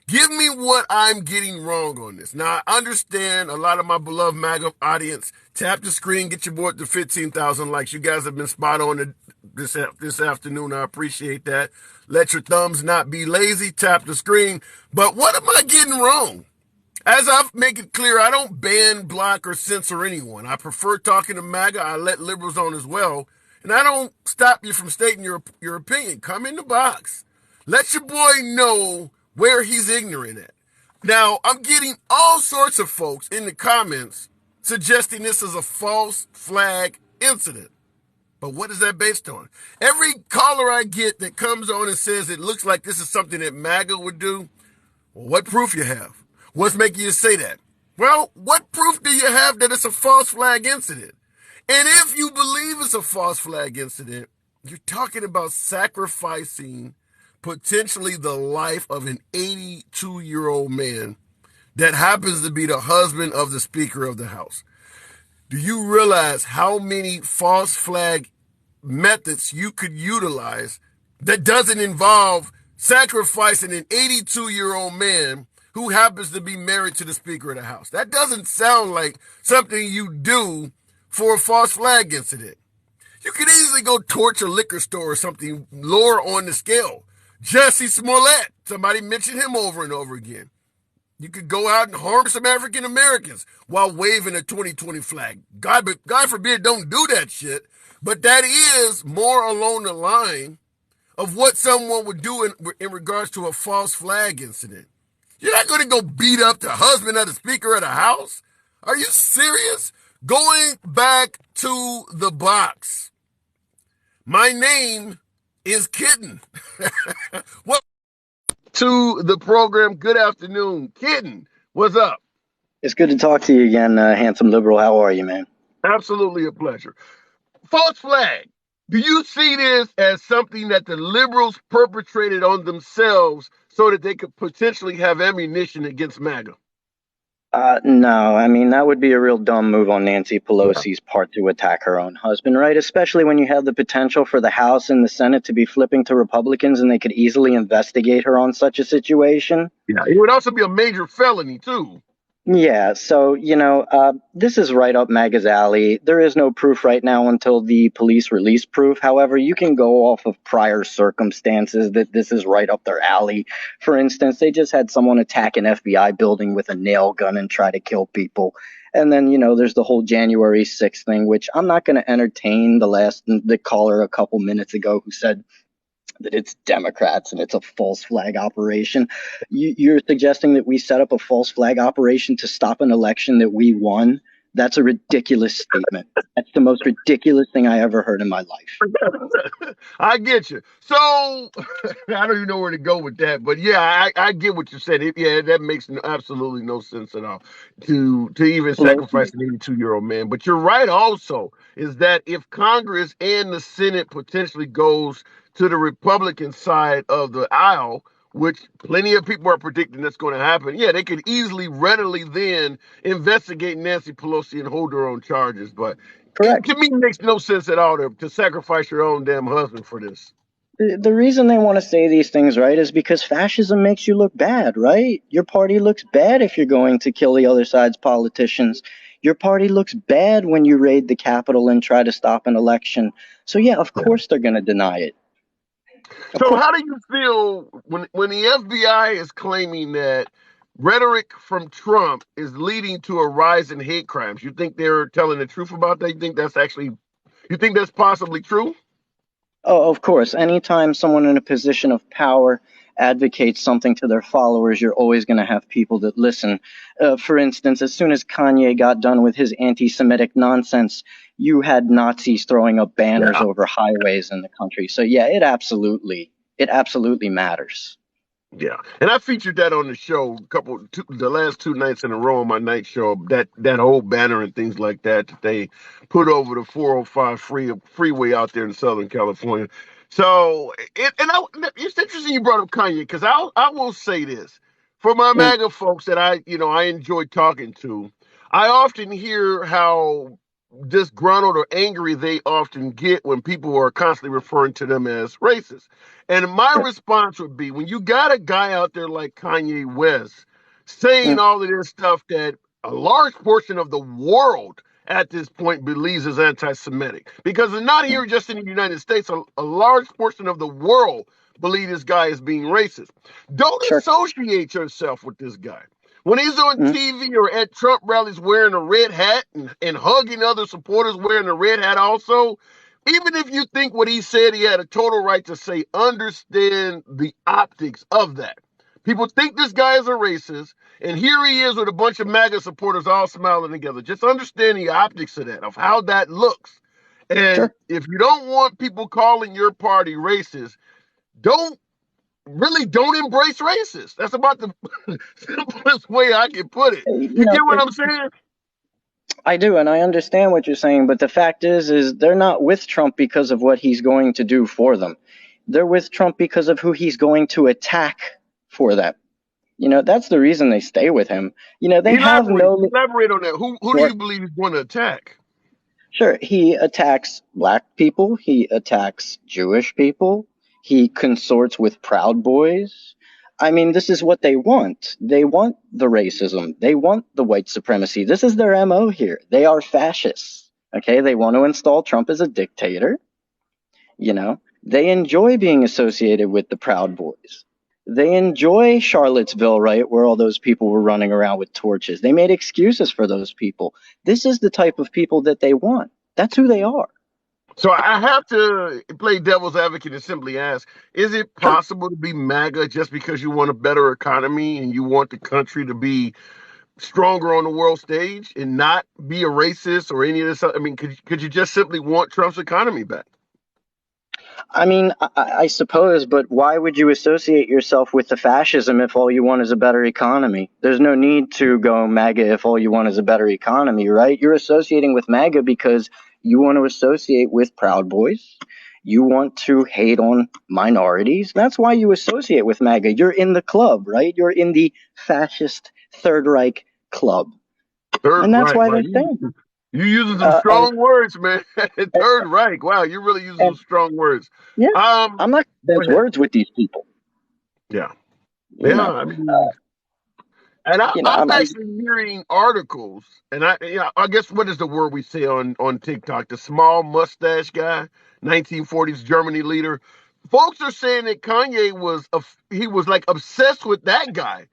Give me what I'm getting wrong on this. Now, I understand a lot of my beloved MAGA audience. Tap the screen, get your board to 15,000 likes. You guys have been spot on this afternoon. I appreciate that. Let your thumbs not be lazy. Tap the screen. But what am I getting wrong? As I make it clear, I don't ban, block, or censor anyone. I prefer talking to MAGA. I let liberals on as well. And I don't stop you from stating your opinion. Come in the box. Let your boy know where he's ignorant at. Now, I'm getting all sorts of folks in the comments suggesting this is a false flag incident. But what is that based on? Every caller I get that comes on and says it looks like this is something that MAGA would do, well, what proof you have? What's making you say that? Well, what proof do you have that it's a false flag incident? And if you believe it's a false flag incident, you're talking about sacrificing potentially the life of an 82-year-old man that happens to be the husband of the Speaker of the House. Do you realize how many false flag methods you could utilize that doesn't involve sacrificing an 82-year-old man who happens to be married to the Speaker of the House? That doesn't sound like something you do for a false flag incident. You could easily go torch a liquor store or something lower on the scale. Jesse Smollett, somebody mentioned him over and over again. You could go out and harm some African Americans while waving a 2020 flag. God forbid, don't do that shit. But that is more along the line of what someone would do in regards to a false flag incident. You're not going to go beat up the husband of the Speaker of the House. Are you serious? Going back to the box. My name is Kitten. Welcome to the program. Good afternoon. Kitten, what's up? It's good to talk to you again, handsome liberal. How are you, man? Absolutely a pleasure. False flag. Do you see this as something that the liberals perpetrated on themselves so that they could potentially have ammunition against MAGA? No, I mean, that would be a real dumb move on Nancy Pelosi's part to attack her own husband, right? Especially when you have the potential for the House and the Senate to be flipping to Republicans and they could easily investigate her on such a situation. Yeah, it would also be a major felony, too. Yeah, so, this is right up MAGA's alley. There is no proof right now until the police release proof. However, you can go off of prior circumstances that this is right up their alley. For instance, they just had someone attack an FBI building with a nail gun and try to kill people. And then, there's the whole January 6th thing, which I'm not going to entertain. The caller a couple minutes ago who said that it's Democrats and it's a false flag operation. You're suggesting that we set up a false flag operation to stop an election that we won? That's a ridiculous statement. That's the most ridiculous thing I ever heard in my life. I get you. So I don't even know where to go with that, but yeah, I get what you said. That makes absolutely no sense at all to even sacrifice an 82-year-old man. But you're right also, is that if Congress and the Senate potentially goes to the Republican side of the aisle, which plenty of people are predicting that's going to happen, yeah, they could readily then investigate Nancy Pelosi and hold her on charges. But correct. To me, it makes no sense at all to sacrifice your own damn husband for this. The reason they want to say these things, right, is because fascism makes you look bad, right? Your party looks bad if you're going to kill the other side's politicians. Your party looks bad when you raid the Capitol and try to stop an election. So, yeah, of course they're going to deny it. So how do you feel when the FBI is claiming that rhetoric from Trump is leading to a rise in hate crimes? You think they're telling the truth about that? You think that's possibly true? Oh, of course. Anytime someone in a position of power advocates something to their followers, you're always going to have people that listen. For instance, as soon as Kanye got done with his anti-Semitic nonsense, you had Nazis throwing up banners over highways in the country. So yeah, it absolutely matters. Yeah, and I featured that on the show the last 2 nights in a row on my night show. That whole banner and things like that they put over the 405 freeway out there in Southern California. So it's interesting you brought up Kanye, because I will say this for my MAGA folks that I enjoy talking to. I often hear how disgruntled or angry they often get when people are constantly referring to them as racist. And my response would be, when you got a guy out there like Kanye West saying all of this stuff that a large portion of the world at this point believes is anti-Semitic, because it's not here just in the United States, a large portion of the world believe this guy is being racist. Don't associate yourself with this guy. When he's on TV or at Trump rallies wearing a red hat and hugging other supporters wearing a red hat also, even if you think what he said he had a total right to say, understand the optics of that. People think this guy is a racist, and here he is with a bunch of MAGA supporters all smiling together. Just understand the optics of that, of how that looks. And if you don't want people calling your party racist, don't embrace racist. That's about the simplest way I can put it. You get what I'm saying? I do, and I understand what you're saying, but the fact is they're not with Trump because of what he's going to do for them. They're with Trump because of who he's going to attack for them. That's the reason they stay with him. They have no... Elaborate on that. Who do you believe he's going to attack? Sure, he attacks black people, he attacks Jewish people, he consorts with Proud Boys. I mean, this is what they want. They want the racism. They want the white supremacy. This is their MO here. They are fascists. Okay, they want to install Trump as a dictator. They enjoy being associated with the Proud Boys. They enjoy Charlottesville, right, where all those people were running around with torches. They made excuses for those people. This is the type of people that they want. That's who they are. So I have to play devil's advocate and simply ask, is it possible to be MAGA just because you want a better economy and you want the country to be stronger on the world stage and not be a racist or any of this? I mean, could you just simply want Trump's economy back? I mean, I suppose, but why would you associate yourself with the fascism if all you want is a better economy? There's no need to go MAGA if all you want is a better economy, right? You're associating with MAGA because you want to associate with Proud Boys. You want to hate on minorities. That's why you associate with MAGA. You're in the club, right? You're in the fascist Third Reich club. Third And that's Reich, why wow, they're saying. you using some strong words, man. Third Reich, wow, you're really using some strong words. Yeah, I'm not going to mince words with these people. Yeah, I mean, and I'm actually hearing articles, and I guess what is the word we say on TikTok? The small mustache guy, 1940s Germany leader. Folks are saying that Kanye was like obsessed with that guy.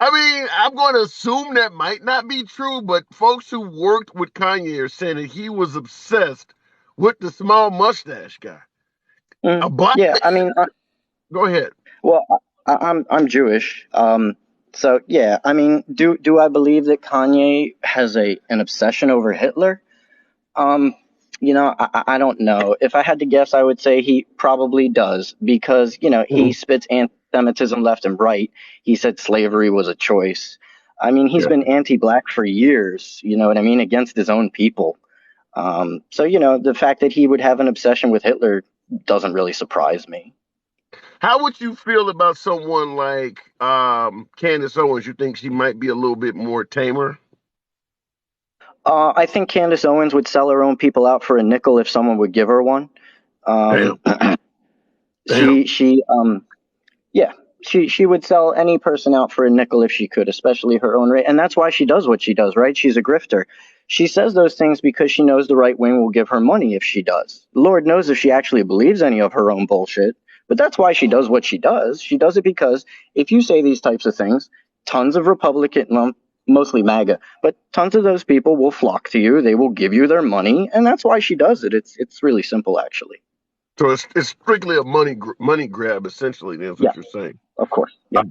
I mean, I'm going to assume that might not be true, but folks who worked with Kanye are saying that he was obsessed with the small mustache guy. Yeah, I mean, go ahead. Well, I'm Jewish, so yeah. I mean, do I believe that Kanye has an obsession over Hitler? I don't know. If I had to guess, I would say he probably does because he spits anti-Semitism left and right. He said slavery was a choice. I mean, he's been anti-black for years. You know what I mean? Against his own people. So the fact that he would have an obsession with Hitler doesn't really surprise me. How would you feel about someone like Candace Owens? You think she might be a little bit more tamer? I think Candace Owens would sell her own people out for a nickel if someone would give her one. She would sell any person out for a nickel if she could, especially her own rate. And that's why she does what she does, right? She's a grifter. She says those things because she knows the right wing will give her money if she does. Lord knows if she actually believes any of her own bullshit. But that's why she does what she does. She does it because if you say these types of things, tons of Republican, mostly MAGA, but tons of those people will flock to you. They will give you their money, and that's why she does it. It's really simple, actually. So it's strictly a money grab, essentially. That's what you're saying. Of course. Yeah.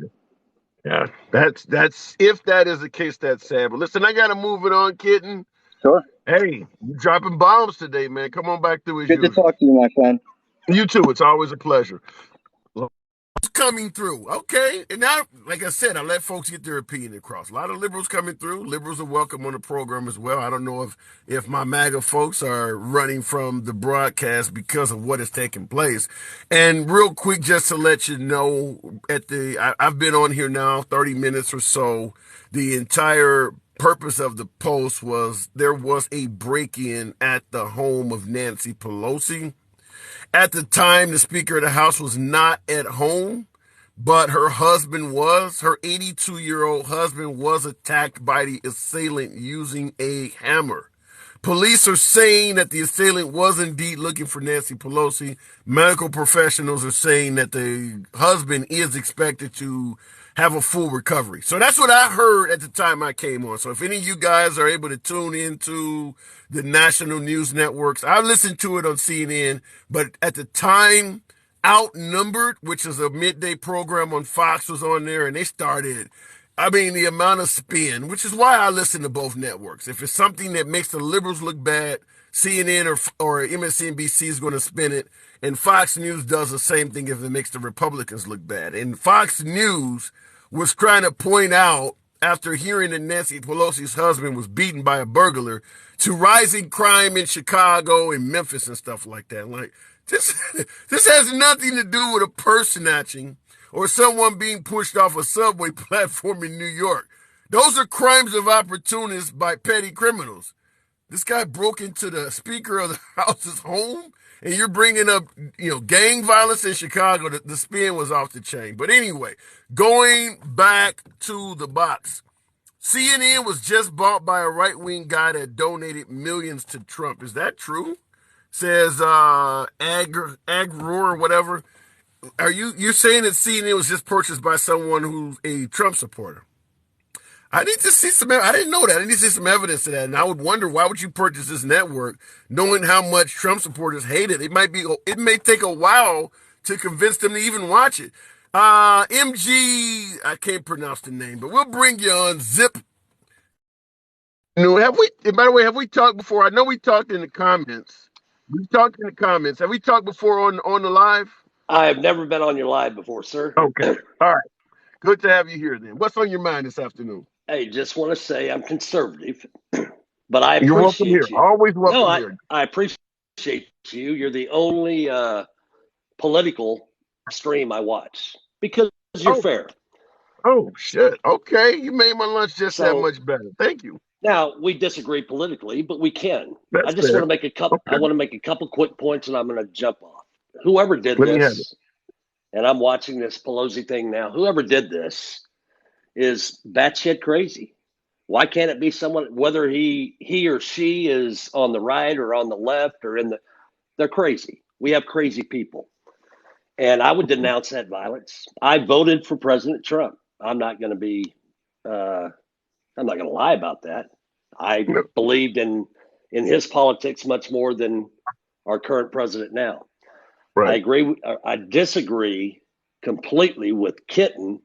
Yeah. That's if that is the case, that's sad. But listen, I gotta move it on, kitten. Sure. Hey, you dropping bombs today, man. Come on back through as usual. Good to talk to you, my friend. You too. It's always a pleasure. Coming through. Okay. And now, like I said, I let folks get their opinion across. A lot of liberals coming through. Liberals are welcome on the program as well. I don't know if my MAGA folks are running from the broadcast because of what is taking place. And real quick, just to let you know, I've been on here now 30 minutes or so. The entire purpose of the post was there was a break-in at the home of Nancy Pelosi. At the time, the Speaker of the House was not at home, but her husband was. Her 82-year-old husband was attacked by the assailant using a hammer. Police are saying that the assailant was indeed looking for Nancy Pelosi. Medical professionals are saying that the husband is expected to have a full recovery. So that's what I heard at the time I came on. So if any of you guys are able to tune into the national news networks, I listened to it on CNN, but at the time, Outnumbered, which is a midday program on Fox, was on there, and they started, the amount of spin, which is why I listen to both networks. If it's something that makes the liberals look bad, CNN or MSNBC is going to spin it, and Fox News does the same thing if it makes the Republicans look bad. And Fox News was trying to point out, after hearing that Nancy Pelosi's husband was beaten by a burglar, to rising crime in Chicago and Memphis and stuff like that. Like, this has nothing to do with a purse snatching or someone being pushed off a subway platform in New York. Those are crimes of opportunists by petty criminals. This guy broke into the Speaker of the House's home, and you're bringing up, gang violence in Chicago. The spin was off the chain. But anyway, going back to the box. CNN was just bought by a right-wing guy that donated millions to Trump. Is that true? Says Roar or whatever. Are you're saying that CNN was just purchased by someone who's a Trump supporter? I need to see some. I didn't know that. I need to see some evidence of that. And I would wonder, why would you purchase this network, knowing how much Trump supporters hate it? It may take a while to convince them to even watch it. MG, I can't pronounce the name, but we'll bring you on. Zip. No, have we? And by the way, have we talked before? I know we talked in the comments. We talked in the comments. Have we talked before on the live? I have never been on your live before, sir. Okay. All right. Good to have you here then. What's on your mind this afternoon? Hey, just want to say I'm conservative, but I You're welcome here. appreciate you. Always welcome No, here. I appreciate you. You're the only political stream I watch because you're Oh, fair. oh shit. Okay. You made my lunch just that So much better. Thank you. now we disagree politically, but we can. I That's just fair. want to make a couple. I Okay. want to make a couple quick points, and I'm going to jump off. Whoever did Let me have it. this, and I'm watching this Pelosi thing now. Whoever did this is batshit crazy. Why can't it be someone, whether he or she is on the right or on the left or in the, they're crazy. We have crazy people. And I would denounce that violence. I voted for President Trump. I'm not going to be, I'm not going to lie about that. I No, believed in his politics much more than our current president now. I right. agree. I disagree completely with Kitten,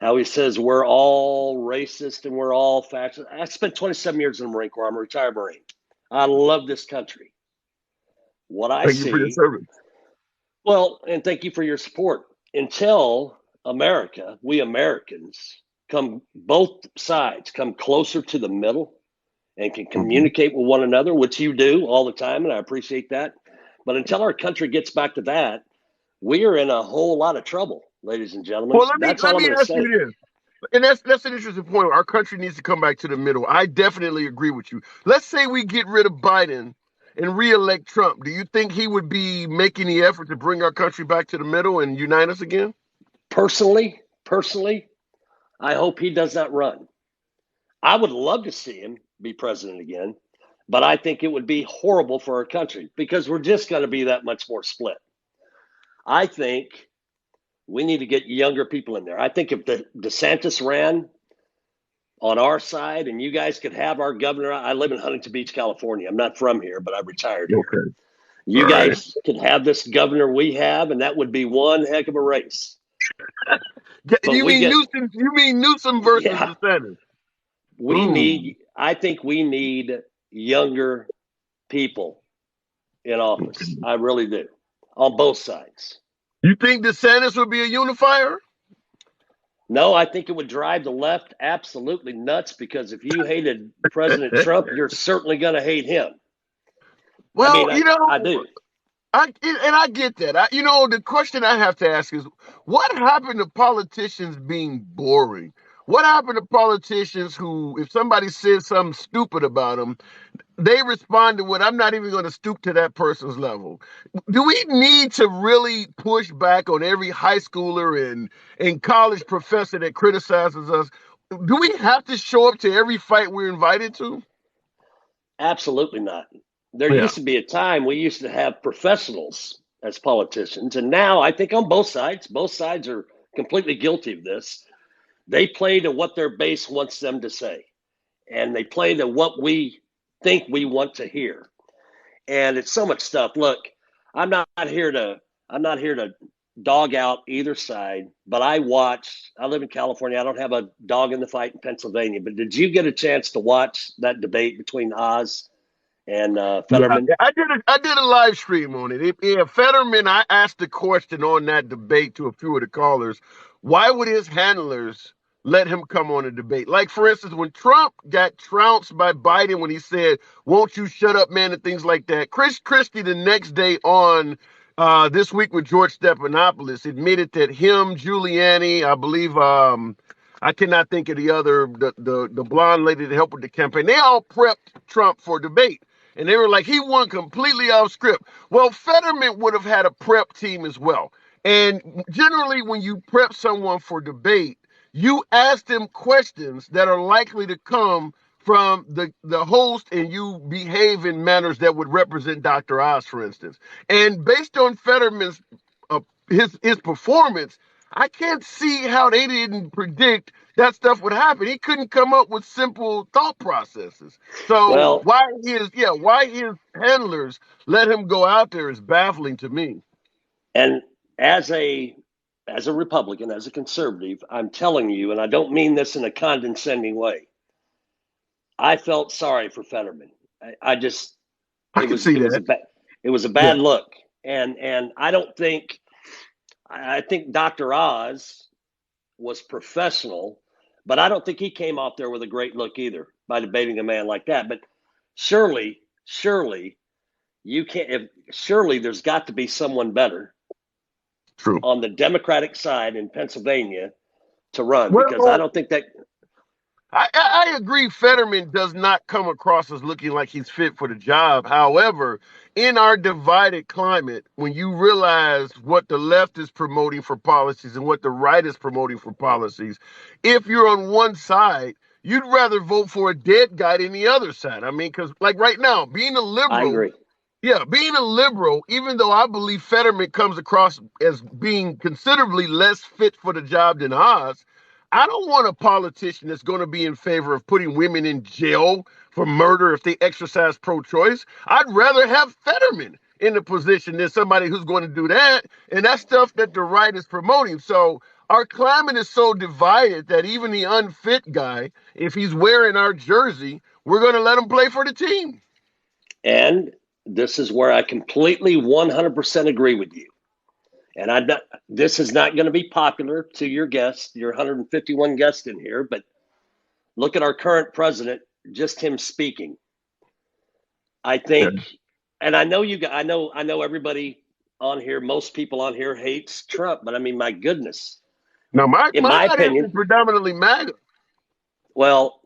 how he says we're all racist and we're all fascist. I spent 27 years in the Marine Corps. I'm a retired Marine. I love this country. What I Thank you for your see, service. well, and thank you for your support. Until America, we Americans, come both sides, come closer to the middle and can Mhm. communicate with one another, which you do all the time, and I appreciate that. But until our country gets back to that, we are in a whole lot of trouble, ladies and gentlemen. Well, That's let all I'm me going to ask you say. this. And that's an interesting point. Our country needs to come back to the middle. I definitely agree with you. Let's say we get rid of Biden and re-elect Trump. Do you think he would be making the effort to bring our country back to the middle and unite us again? Personally, I hope he does not run. I would love to see him be president again, but I think it would be horrible for our country because we're just going to be that much more split. I think we need to get younger people in there. I think if DeSantis ran on our side and you guys could have our governor, I live in Huntington Beach, California. I'm not from here, but I retired here. Okay. You All right. guys could have this governor we have, and that would be one heck of a race. But You we mean get, Newsom? You mean Newsom versus yeah, DeSantis? I think we need younger people in office. I really do, on both sides. You think DeSantis would be a unifier? No, I think it would drive the left absolutely nuts because if you hated President Trump, you're certainly going to hate him. I mean, Well, you know, I do. I get that. The question I have to ask is, what happened to politicians being boring? What happened to politicians who, if somebody says something stupid about them, they responded with, I'm not even going to stoop to that person's level. Do we need to really push back on every high schooler and college professor that criticizes us? Do we have to show up to every fight we're invited to? Absolutely not. There Yeah. used to be a time we used to have professionals as politicians, and now I think on both sides are completely guilty of this. They play to what their base wants them to say, and they play to what we think we want to hear. And it's so much stuff. Look, I'm not here to dog out either side, but I live in California. I don't have a dog in the fight in Pennsylvania. But did you get a chance to watch that debate between Oz and Fetterman? Yeah, I did a live stream on it. Yeah, Fetterman, I asked a question on that debate to a few of the callers. Why would his handlers let him come on a debate? Like, for instance, when Trump got trounced by Biden when he said, won't you shut up, man, and things like that, Chris Christie the next day on This Week with George Stephanopoulos admitted that him, Giuliani, I believe, I cannot think of the other, the blonde lady that helped with the campaign, they all prepped Trump for debate. And they were like, he won completely off script. Well, Fetterman would have had a prep team as well. And generally, when you prep someone for debate, you ask them questions that are likely to come from the host, and you behave in manners that would represent Dr. Oz, for instance. And based on Fetterman's his performance, I can't see how they didn't predict that stuff would happen. He couldn't come up with simple thought processes. So Well, why his handlers let him go out there is baffling to me. and as a Republican, as a conservative, I'm telling you, and I don't mean this in a condescending way, I felt sorry for Fetterman. I just I can see that. it was a Yeah. bad look, and I think Dr. Oz was professional, but I don't think he came out there with a great look either by debating a man like that. But surely you can't. Surely there's got to be someone better True. on the Democratic side in Pennsylvania to run, because I Well, don't think that. I agree Fetterman does not come across as looking like he's fit for the job. However, in our divided climate, when you realize what the left is promoting for policies and what the right is promoting for policies, if you're on one side, you'd rather vote for a dead guy than the other side. I mean, because like right now, being a I liberal, agree. yeah, being a liberal, even though I believe Fetterman comes across as being considerably less fit for the job than Oz, I don't want a politician that's going to be in favor of putting women in jail for murder if they exercise pro-choice. I'd rather have Fetterman in the position than somebody who's going to do that. And that's stuff that the right is promoting. So our climate is so divided that even the unfit guy, if he's wearing our jersey, we're going to let him play for the team. And this is where I completely 100% agree with you. And this is not going to be popular to your guests, your 151 guests in here, but look at our current president, just him speaking. I think, and I know I know everybody on here, most people on here hates Trump, but I mean, my goodness. Now, my In my audience opinion, is predominantly MAGA. well,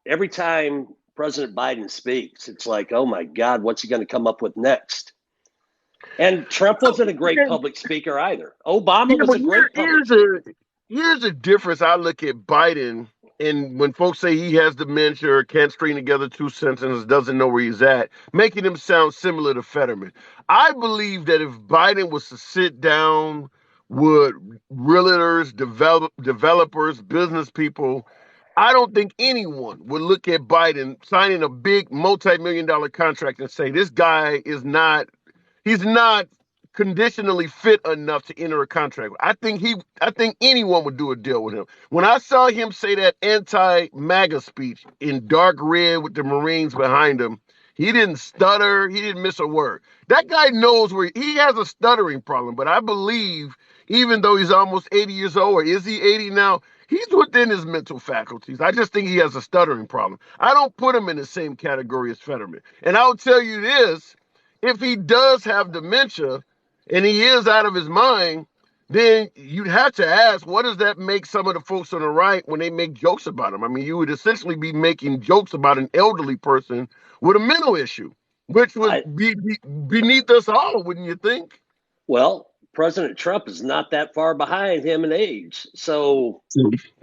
every time President Biden speaks, it's like, oh my God, what's he going to come up with next? And Trump wasn't a great public speaker either. Obama was a great public speaker. Here's a difference. I look at Biden, and when folks say he has dementia or can't string together two sentences, doesn't know where he's at, making him sound similar to Fetterman. I believe that if Biden was to sit down with realtors, developers, business people, I don't think anyone would look at Biden signing a big multi-million-dollar contract and say this guy is not. He's not conditionally fit enough to enter a contract. I think anyone would do a deal with him. When I saw him say that anti-MAGA speech in dark red with the Marines behind him, he didn't stutter. He didn't miss a word. That guy knows where he has a stuttering problem. But I believe, even though he's almost 80 years old, or is he 80 now? He's within his mental faculties. I just think he has a stuttering problem. I don't put him in the same category as Fetterman. And I'll tell you this. If he does have dementia and he is out of his mind, then you'd have to ask, what does that make some of the folks on the right when they make jokes about him? I mean, you would essentially be making jokes about an elderly person with a mental issue, which would be beneath us all, wouldn't you think? Well, President Trump is not that far behind him in age. So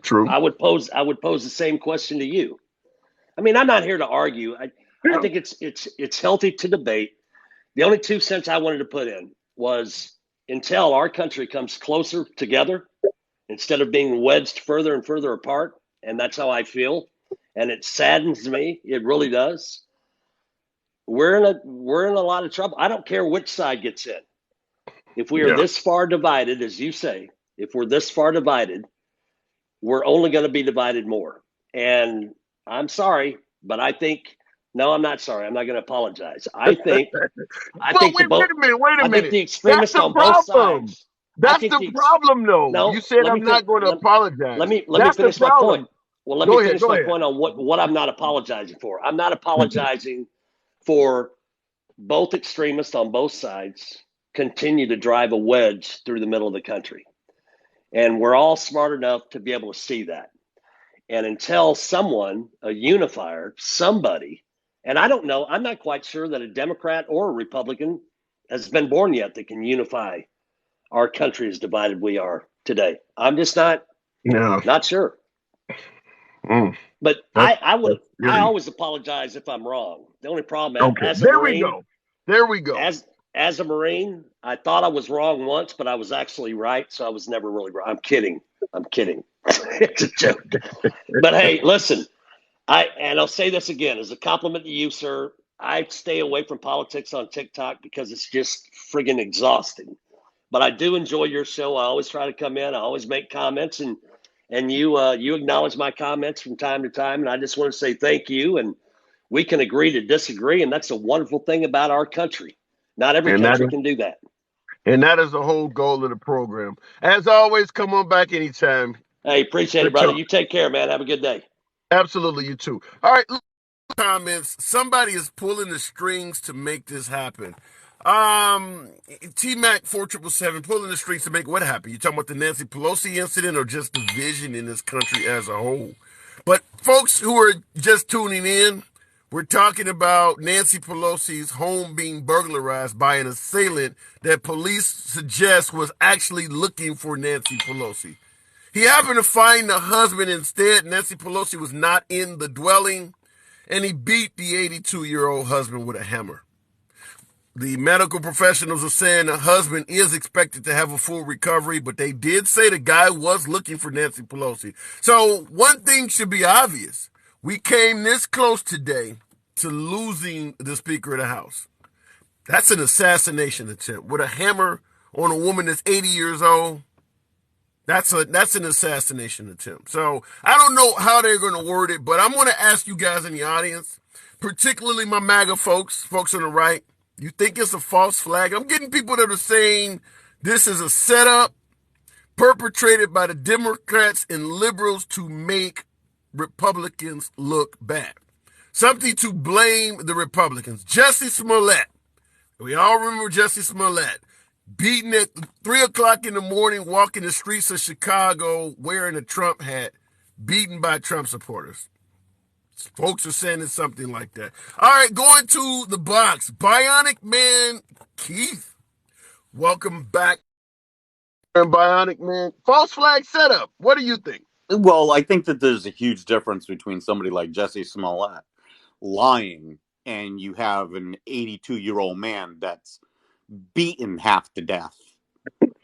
True. I would pose the same question to you. I mean, I'm not here to argue. I think it's healthy to debate. The only 2 cents I wanted to put in was, until our country comes closer together instead of being wedged further and further apart, and that's how I feel, and it saddens me. It really does. We're in a lot of trouble. I don't care which side gets in. If we are this far divided, as you say, if we're this far divided, we're only going to be divided more. And I'm sorry, but I think. No, I'm not sorry. I'm not going to apologize. I think wait a minute. The extremists That's the on problem. both sides. That's the problem, though. No, you said I'm not going to apologize. Let me finish my point. Well, let me finish my point on what I'm not apologizing for. I'm not apologizing for both extremists on both sides continue to drive a wedge through the middle of the country. And we're all smart enough to be able to see that. And until someone, a unifier, somebody, and I don't know, I'm not quite sure that a Democrat or a Republican has been born yet that can unify our country as divided we are today. I'm just not Yeah. Not sure. But I Really always apologize if I'm wrong. The only problem, okay. as a There we Marine, go. There we go. as a Marine, I thought I was wrong once, but I was actually right, so I was never really wrong. I'm kidding. It's a joke. But hey, listen, I'll say this again as a compliment to you, sir. I stay away from politics on TikTok because it's just friggin' exhausting. But I do enjoy your show. I always try to come in. I always make comments, and you acknowledge my comments from time to time. And I just want to say thank you. And we can agree to disagree, and that's a wonderful thing about our country. Not every And that country is can do that. the whole goal of the program. As always, come on back anytime. Hey, appreciate it, Good brother. talk. You take care, man. Have a good day. Absolutely, you too. All right, comments. Somebody is pulling the strings to make this happen. T Mac 4777 pulling the strings to make what happen? You talking about the Nancy Pelosi incident or just the vision in this country as a whole? But folks who are just tuning in, we're talking about Nancy Pelosi's home being burglarized by an assailant that police suggest was actually looking for Nancy Pelosi. He happened to find the husband instead. Nancy Pelosi was not in the dwelling, and he beat the 82-year-old husband with a hammer. The medical professionals are saying the husband is expected to have a full recovery, but they did say the guy was looking for Nancy Pelosi. So one thing should be obvious. We came this close today to losing the Speaker of the House. That's an assassination attempt with a hammer on a woman that's 80 years old. That's an assassination attempt. So I don't know how they're going to word it, but I'm going to ask you guys in the audience, particularly my MAGA folks on the right, you think it's a false flag? I'm getting people that are saying this is a setup perpetrated by the Democrats and liberals to make Republicans look bad. Something to blame the Republicans. Jussie Smollett. We all remember Jussie Smollett. Beaten at 3 o'clock in the morning, walking the streets of Chicago wearing a Trump hat, beaten by Trump supporters. Folks are saying it's something like that. All right, going to the box. Bionic Man Keith. Welcome back. Bionic Man. False flag setup. What do you think? Well, I think that there's a huge difference between somebody like Jussie Smollett lying and you have an 82-year-old man that's beaten half to death.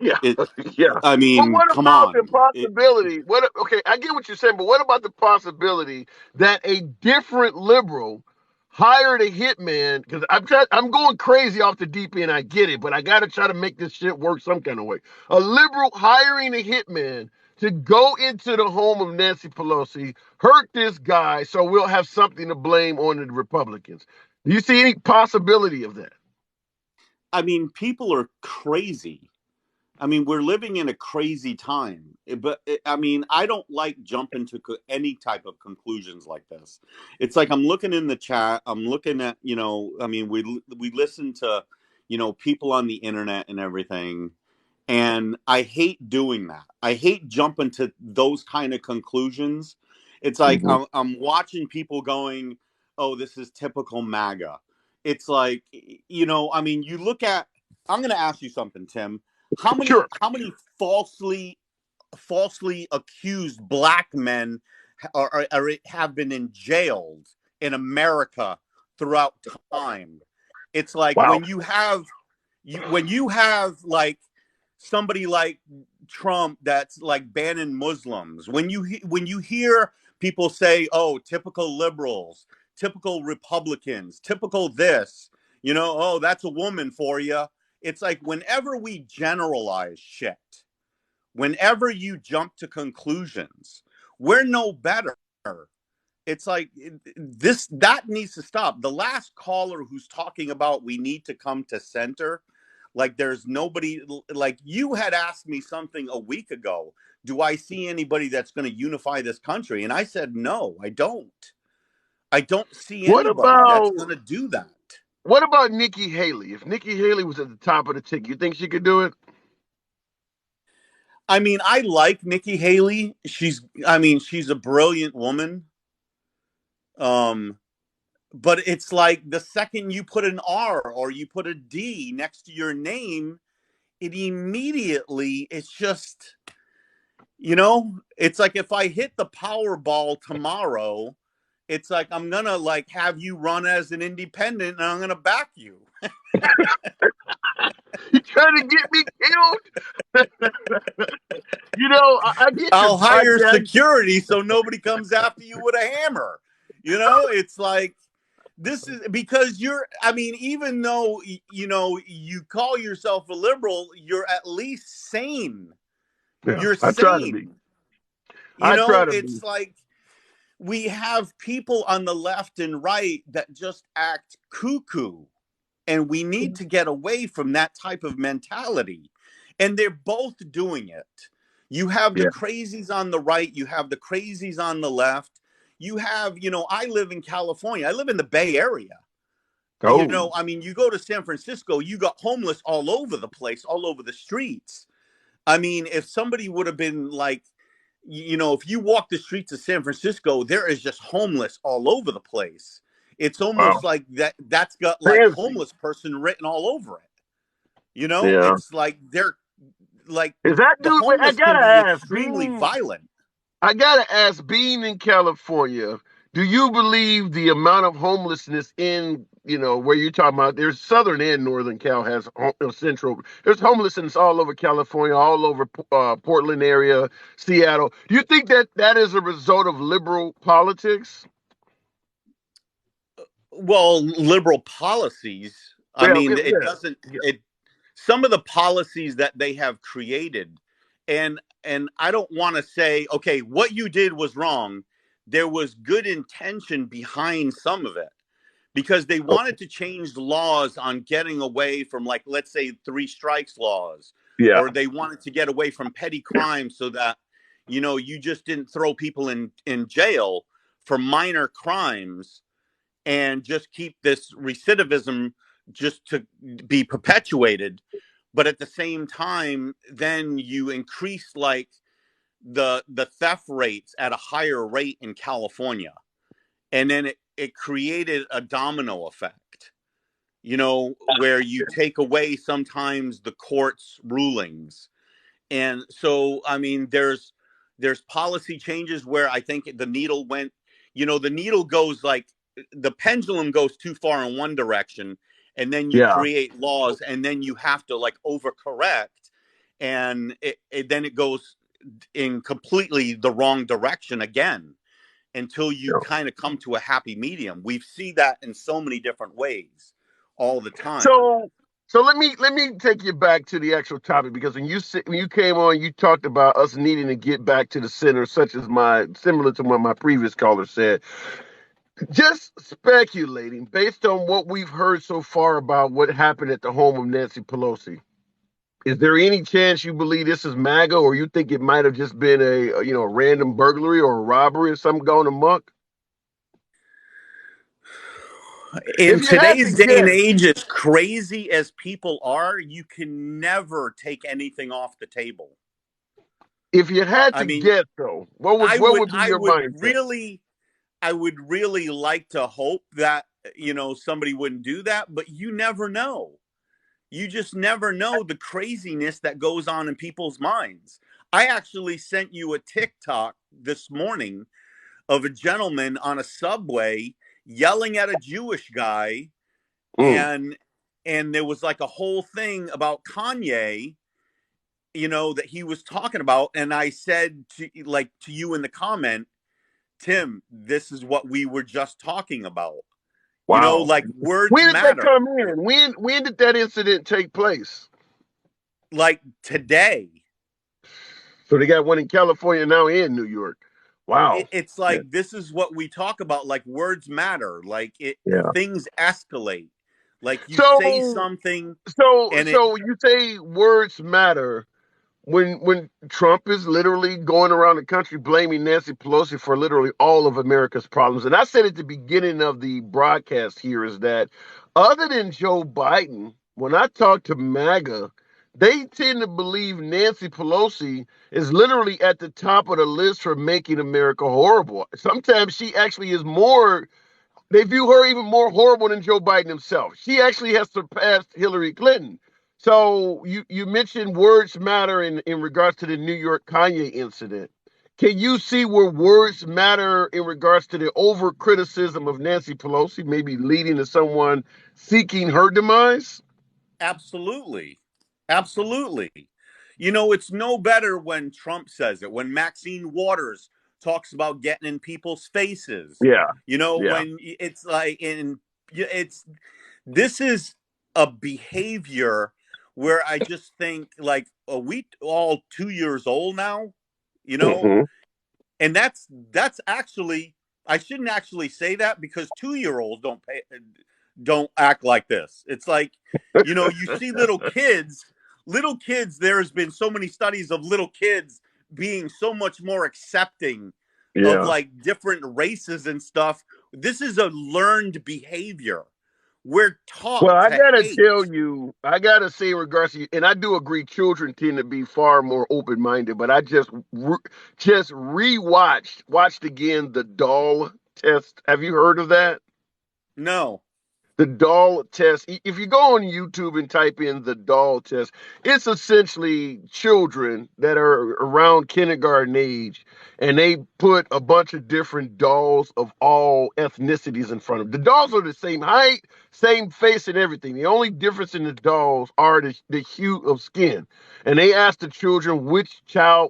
Yeah, It, yeah. I But mean, what come about the on. possibility? Okay, I get what you're saying, but what about the possibility that a different liberal hired a hitman? Because I'm going crazy off the deep end. I get it, but I got to try to make this shit work some kind of way. A liberal hiring a hitman to go into the home of Nancy Pelosi, hurt this guy, so we'll have something to blame on the Republicans. Do you see any possibility of that? I mean, people are crazy. I mean, we're living in a crazy time, but I mean, I don't like jumping to any type of conclusions like this. It's like I'm looking in the chat. I'm looking at, I mean, we listen to, people on the internet and everything, and I hate doing that. I hate jumping to those kind of conclusions. It's like Mm-hmm. I'm watching people going, "Oh, this is typical MAGA." It's like, I mean, you look at. I'm going to ask you something, Tim. How many Sure. falsely accused black men have been jailed in America throughout time? It's like Wow. when you have like somebody like Trump that's like banning Muslims. When you hear people say, "Oh, typical liberals, typical Republicans, typical this," "Oh, that's a woman for you." It's like whenever we generalize shit, whenever you jump to conclusions, we're no better. It's like that needs to stop. The last caller who's talking about we need to come to center, like there's nobody, like you had asked me something a week ago. Do I see anybody that's going to unify this country? And I said, no, I don't. I don't see What anybody that's about going to do that. What about Nikki Haley? If Nikki Haley was at the top of the ticket, you think she could do it? I mean, I like Nikki Haley. She's a brilliant woman. But it's like the second you put an R or you put a D next to your name, it immediately, it's just, You know, it's like if I hit the Powerball tomorrow, it's like I'm gonna like have you run as an independent, and I'm gonna back you. You trying to get me killed? I get your I'll hire podcast. security so nobody comes after you with a hammer. It's like this is because I mean, even though you call yourself a liberal, you're at least sane. Yeah, You're I try to be. sane. I try to be. It's like we have people on the left and right that just act cuckoo, and we need to get away from that type of mentality. And they're both doing it. You have the Yeah. crazies on the right, you have the crazies on the left. You have, I live in California. I live in the Bay Area. Oh, I mean, you go to San Francisco, you got homeless all over the place, all over the streets. I mean, if somebody would have been like, if you walk the streets of San Francisco, there is just homeless all over the place. It's wow. almost like that's got like Fancy. homeless person written all over it. Yeah. It's like they're like Is that the dude? Wait, I homeless can gotta be ask. extremely violent. Being in California, do you believe the amount of homelessness in, where you're talking about, there's Southern and Northern Cal has Central, there's homelessness all over California, all over Portland area, Seattle. Do you think that is a result of liberal politics? Well, liberal policies. I Yeah, mean, it yeah, doesn't. yeah. It some of the policies that they have created, and I don't want to say, okay, what you did was wrong. There was good intention behind some of it because they Oh, wanted to change the laws on getting away from, like, let's say, three strikes laws, yeah. or they wanted to get away from petty crimes so that you just didn't throw people in jail for minor crimes and just keep this recidivism just to be perpetuated. But at the same time, then you increase like the theft rates at a higher rate in California. And then it created a domino effect, where you take away sometimes the court's rulings. And so, I mean, there's policy changes where I think the needle went, the needle goes like the pendulum goes too far in one direction, and then you Yeah. create laws, and then you have to like overcorrect, and then it goes in completely the wrong direction again until you kind of come to a happy medium. We see that in so many different ways all the time. So let me take you back to the actual topic, because when you came on, you talked about us needing to get back to the center, similar to what my previous caller said. Just speculating based on what we've heard so far about what happened at the home of Nancy Pelosi. Is there any chance you believe this is MAGA, or you think it might have just been a random burglary or a robbery or something going amok? In If you had to today's day and guess, age, as crazy as people are, you can never take anything off the table. if you had I to mean, guess though, what would be I your would mindset? really like to hope that, somebody wouldn't do that, but you never know. You just never know the craziness that goes on in people's minds. I actually sent you a TikTok this morning of a gentleman on a subway yelling at a Jewish guy, Mm. and there was like a whole thing about Kanye, that he was talking about, and I said to you in the comment, Tim, this is what we were just talking about. Wow. Like words When did that matter. come in? When did that incident take place? Like today. So they got one in California now and New York. Wow. It's Yeah. like this is what we talk about. Like words matter. Like Yeah. things escalate. Like you say So something, so and so you say words matter when Trump is literally going around the country blaming Nancy Pelosi for literally all of America's problems. And I said at the beginning of the broadcast here is that other than Joe Biden, when I talk to MAGA, they tend to believe Nancy Pelosi is literally at the top of the list for making America horrible. Sometimes she actually is more, they view her even more horrible than Joe Biden himself. She actually has surpassed Hillary Clinton. So you mentioned words matter in regards to the New York Kanye incident. Can you see where words matter in regards to the over criticism of Nancy Pelosi, maybe leading to someone seeking her demise? Absolutely. Absolutely. It's no better when Trump says it, when Maxine Waters talks about getting in people's faces. Yeah, yeah. When it's like it's this is a behavior where I just think, like, are we all 2 years old now? You know, Hmm. and that's actually, I shouldn't actually say that, because 2 year olds don't act like this. It's like, you see little kids, there's been so many studies of little kids being so much more accepting of, Yeah. like, different races and stuff. This is a learned behavior. We're taught Well, I to gotta hate. tell you, I gotta say, in regards to, and I do agree, children tend to be far more open-minded. But I just watched again the doll test. Have you heard of that? No. The doll test. If you go on YouTube and type in the doll test, it's essentially children that are around kindergarten age, and they put a bunch of different dolls of all ethnicities in front of them. The dolls are the same height, same face, and everything. The only difference in the dolls are the hue of skin. And they ask the children which doll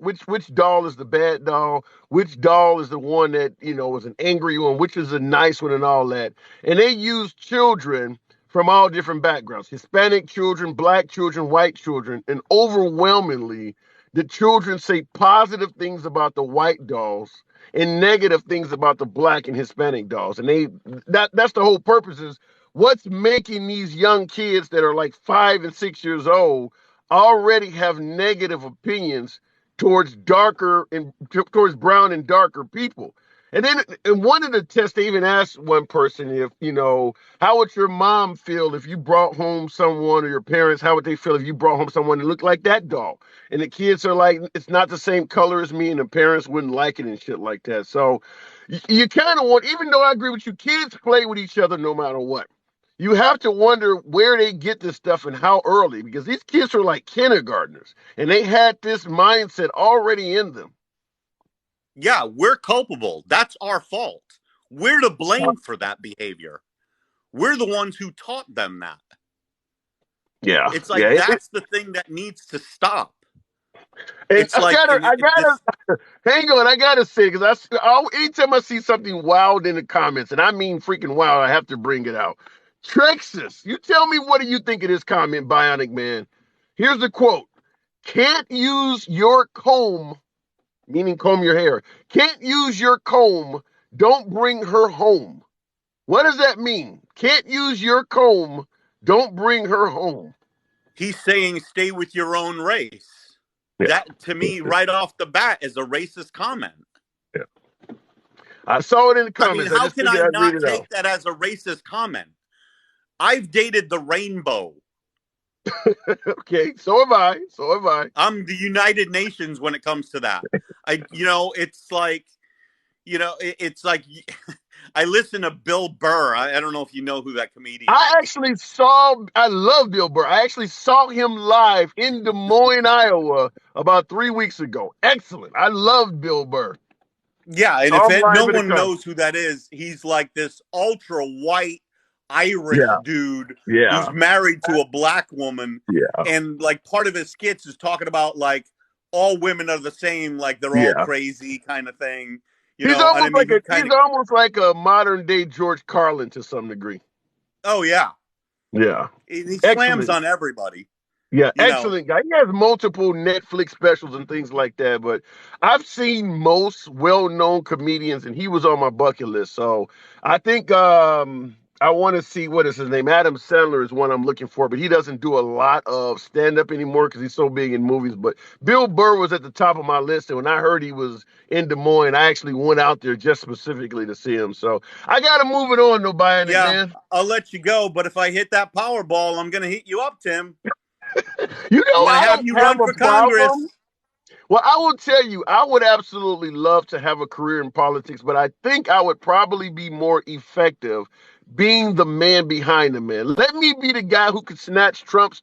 is the bad doll, which doll is the one that is an angry one, which is a nice one, and all that. And they use children from all different backgrounds: Hispanic children, black children, white children. And overwhelmingly, the children say positive things about the white dolls and negative things about the black and Hispanic dolls. And that's the whole purpose, is what's making these young kids that are like 5 and 6 years old already have negative opinions towards towards brown and darker people. And then in one of the tests, they even asked one person, if, how would your mom feel if you brought home someone, or your parents, how would they feel if you brought home someone that looked like that doll? And the kids are like, it's not the same color as me, and the parents wouldn't like it and shit like that. So you kind of want, even though I agree with you, kids play with each other no matter what. You have to wonder where they get this stuff and how early, because these kids are like kindergartners, and they had this mindset already in them. Yeah, we're culpable. That's our fault. We're to blame for that behavior. We're the ones who taught them that. Yeah, It's like, yeah. that's the thing that needs to stop. It's It's like, hang on. I gotta say, because anytime I see something wild in the comments, and I mean freaking wild, I have to bring it out. Trexus, you tell me, what do you think of this comment, Bionic Man? Here's the quote: "Can't use your comb," meaning comb your hair. "Can't use your comb. Don't bring her home." What does that mean? Can't use your comb. Don't bring her home. he's saying stay with your own race. Yeah. That, to me, right off the bat, is a racist comment. Yeah. I saw it in the I mean, comments. I how just can figured I I'd read not it out. take that as a racist comment? I've dated the rainbow. Okay, so have I. So have I. I'm the United Nations when it comes to that. It's like, it's like, I listen to Bill Burr. I don't know if you know who that comedian is. I love Bill Burr. I actually saw him live in Des Moines, Iowa about 3 weeks ago. Excellent. I love Bill Burr. Yeah, and Saw if him live no at a one concert. knows who that is, he's like this ultra white Irish Yeah, dude yeah, who's married to a black woman, yeah, and, like, part of his skits is talking about, like, all women are the same, like, they're all yeah. crazy kind of thing. He's And I almost mean, like he kind of, a modern day George Carlin to some degree. oh yeah, Yeah. he slams Excellent. on everybody. Yeah, You know, excellent guy. He has multiple Netflix specials and things like that, but I've seen most well-known comedians, and he was on my bucket list. So I think I want to see, what is his name? Adam Sandler is one I'm looking for, but he doesn't do a lot of stand-up anymore because he's so big in movies. But Bill Burr was at the top of my list, and when I heard he was in Des Moines, I actually went out there just specifically to see him. So I gotta move it on, though, Bionic yeah, Man. I'll let you go, but if I hit that Powerball, I'm gonna hit you up, Tim. You I'm know, gonna I have don't you have run a for problem. Congress. Well, I will tell you, I would absolutely love to have a career in politics, but I think I would probably be more effective being the man behind the man. Let me be the guy who could snatch Trump's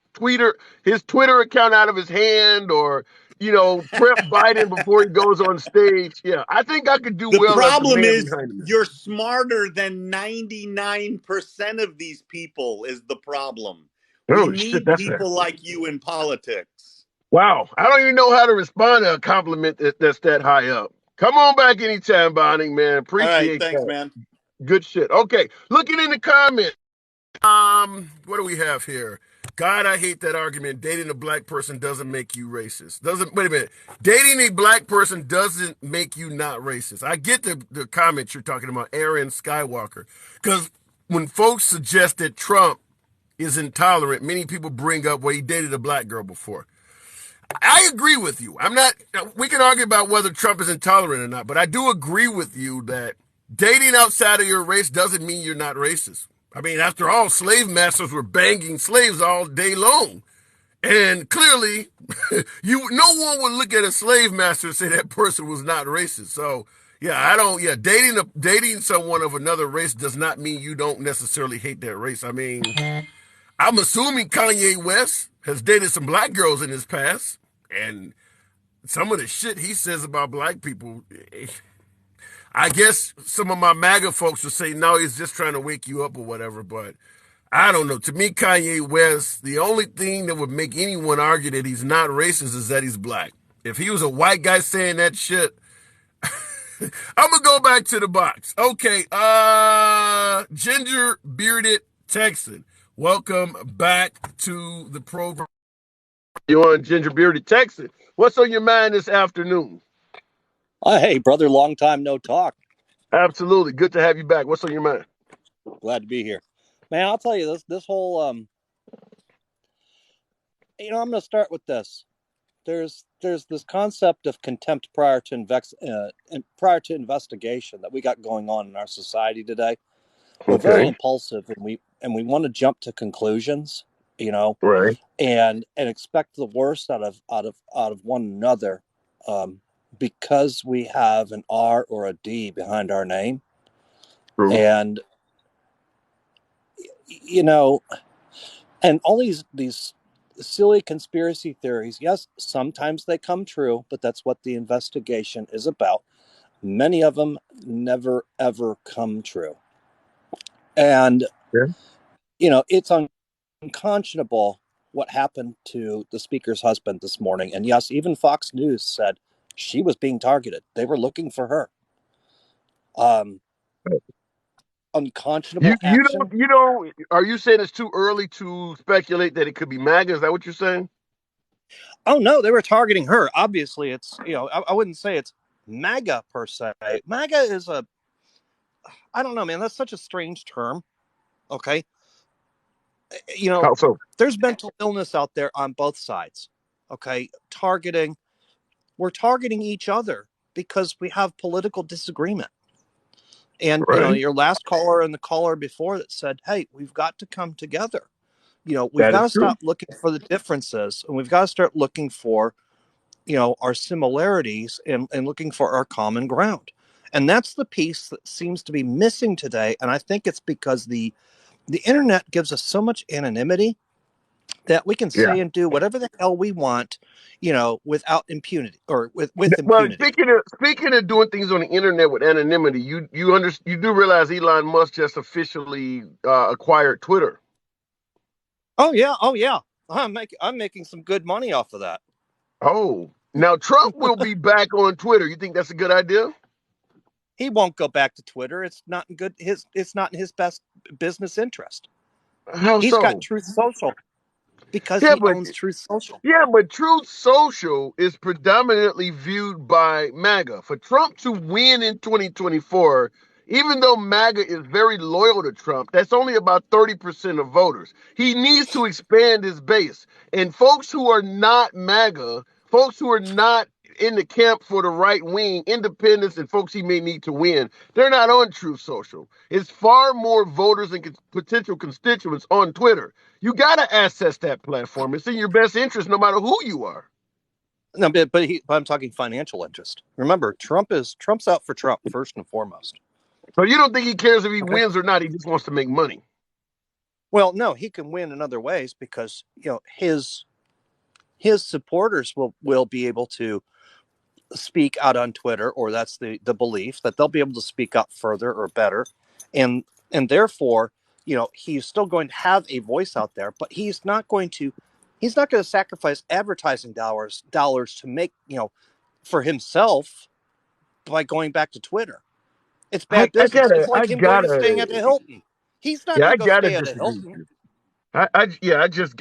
his Twitter account out of his hand, or prep Biden before he goes on stage. Yeah, I think I could do The well as the problem man is behind the man. you're smarter than 99% of these people is the problem. We Oh shit, need that's that. people like you in politics. Wow, I don't even know how to respond to a compliment that's that high up. Come on back anytime, Bonnie, man. All right, Appreciate thanks, that. man. Good shit. Okay, looking in the comments. What do we have here? God, I hate that argument. Dating a black person doesn't make you racist. Doesn't Wait a minute. Dating a black person doesn't make you not racist. I get the comments you're talking about, Aaron Skywalker. Because when folks suggest that Trump is intolerant, many people bring up, well, he dated a black girl before. I agree with you. We can argue about whether Trump is intolerant or not, but I do agree with you that dating outside of your race doesn't mean you're not racist. I mean, after all, slave masters were banging slaves all day long. And clearly, no one would look at a slave master and say that person was not racist. So, dating someone of another race does not mean you don't necessarily hate that race. I mean, I'm assuming Kanye West has dated some black girls in his past, and some of the shit he says about black people, I guess some of my MAGA folks will say, no, he's just trying to wake you up or whatever, but I don't know. To me, Kanye West, the only thing that would make anyone argue that he's not racist is that he's black. If he was a white guy saying that shit, I'm gonna go back to the box. Okay, ginger bearded Texan, welcome back to the program. You're on Ginger Bearded Texan. What's on your mind this afternoon? Hey, brother, long time no talk. Absolutely, good to have you back. What's on your mind? Glad to be here, man. I'll tell you this whole I'm going to start with this. There's this concept of contempt prior to investigation that we got going on in our society today. We're very impulsive, and we want to jump to conclusions, Right. and expect the worst out of one another, because we have an R or a D behind our name. True. And and all these silly conspiracy theories, yes, sometimes they come true, but that's what the investigation is about. Many of them never ever come true. And it's unconscionable what happened to the speaker's husband this morning. And yes, even Fox News said she was being targeted. They were looking for her. Unconscionable action. Are you saying it's too early to speculate that it could be MAGA? Is that what you're saying? Oh no, they were targeting her. Obviously, it's I wouldn't say it's MAGA per se. MAGA is I don't know, man. That's such a strange term. Okay, How so? there's mental illness out there on both sides. Okay, we're targeting each other because we have political disagreement. And your last caller and the caller before that said, "Hey, we've got to come together. We've got to stop looking for the differences, and we've got to start looking for, our similarities and looking for our common ground." And that's the piece that seems to be missing today. And I think it's because the internet gives us so much anonymity that we can say and do whatever the hell we want, without impunity or with impunity. Well, speaking of doing things on the internet with anonymity, you do realize Elon Musk just officially acquired Twitter. Oh yeah. I'm making some good money off of that. Oh, now Trump will be back on Twitter. You think that's a good idea? He won't go back to Twitter. It's not in his best business interest. He's got Truth Social because he owns Truth Social. Yeah, but Truth Social is predominantly viewed by MAGA. For Trump to win in 2024, even though MAGA is very loyal to Trump, that's only about 30% of voters. He needs to expand his base. And folks who are not MAGA, folks who are not in the camp for the right wing, independents, and folks he may need to win, they're not on Truth Social. It's far more voters and potential constituents on Twitter. You got to access that platform. It's in your best interest, no matter who you are. No, but I'm talking financial interest. Remember, Trump's out for Trump first and foremost. So you don't think he cares if he Okay. wins or not? He just wants to make money. Well, no, he can win in other ways because his supporters will be able to speak out on Twitter, or that's the belief that they'll be able to speak out further or better, and therefore, he's still going to have a voice out there, but he's not going to sacrifice advertising dollars to make for himself by going back to Twitter. It's bad I business. It's like him going and gotta, staying at the Hilton. He's not yeah, going I to go gotta stay at a disagree with Hilton. you.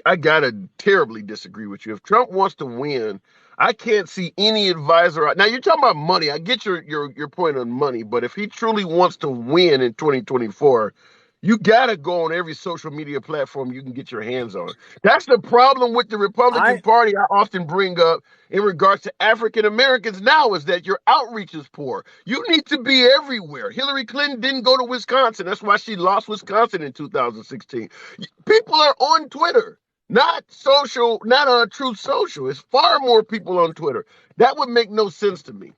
I gotta terribly disagree with you. If Trump wants to win, I can't see any advisor. Now you're talking about money. I get your point on money, but if he truly wants to win in 2024, you gotta go on every social media platform you can get your hands on. That's the problem with the I Republican Party. I often bring up in regards to African Americans now is that your outreach is poor. You need to be everywhere. Hillary Clinton didn't go to Wisconsin. That's why she lost Wisconsin in 2016. People are on Twitter, not social, not on Truth Social. It's far more people on Twitter. That would make no sense to me.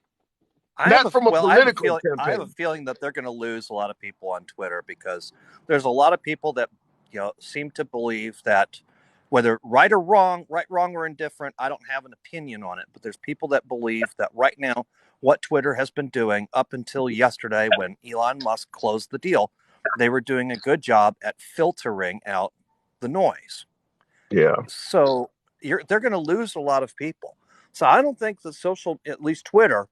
Not from a political I have a campaign. feeling that they're going to lose a lot of people on Twitter because there's a lot of people that seem to believe that whether right, wrong, or indifferent, I don't have an opinion on it. But there's people that believe that right now, what Twitter has been doing up until yesterday, when Elon Musk closed the deal, they were doing a good job at filtering out the noise. Yeah. So they're going to lose a lot of people. So I don't think the at least Twitter,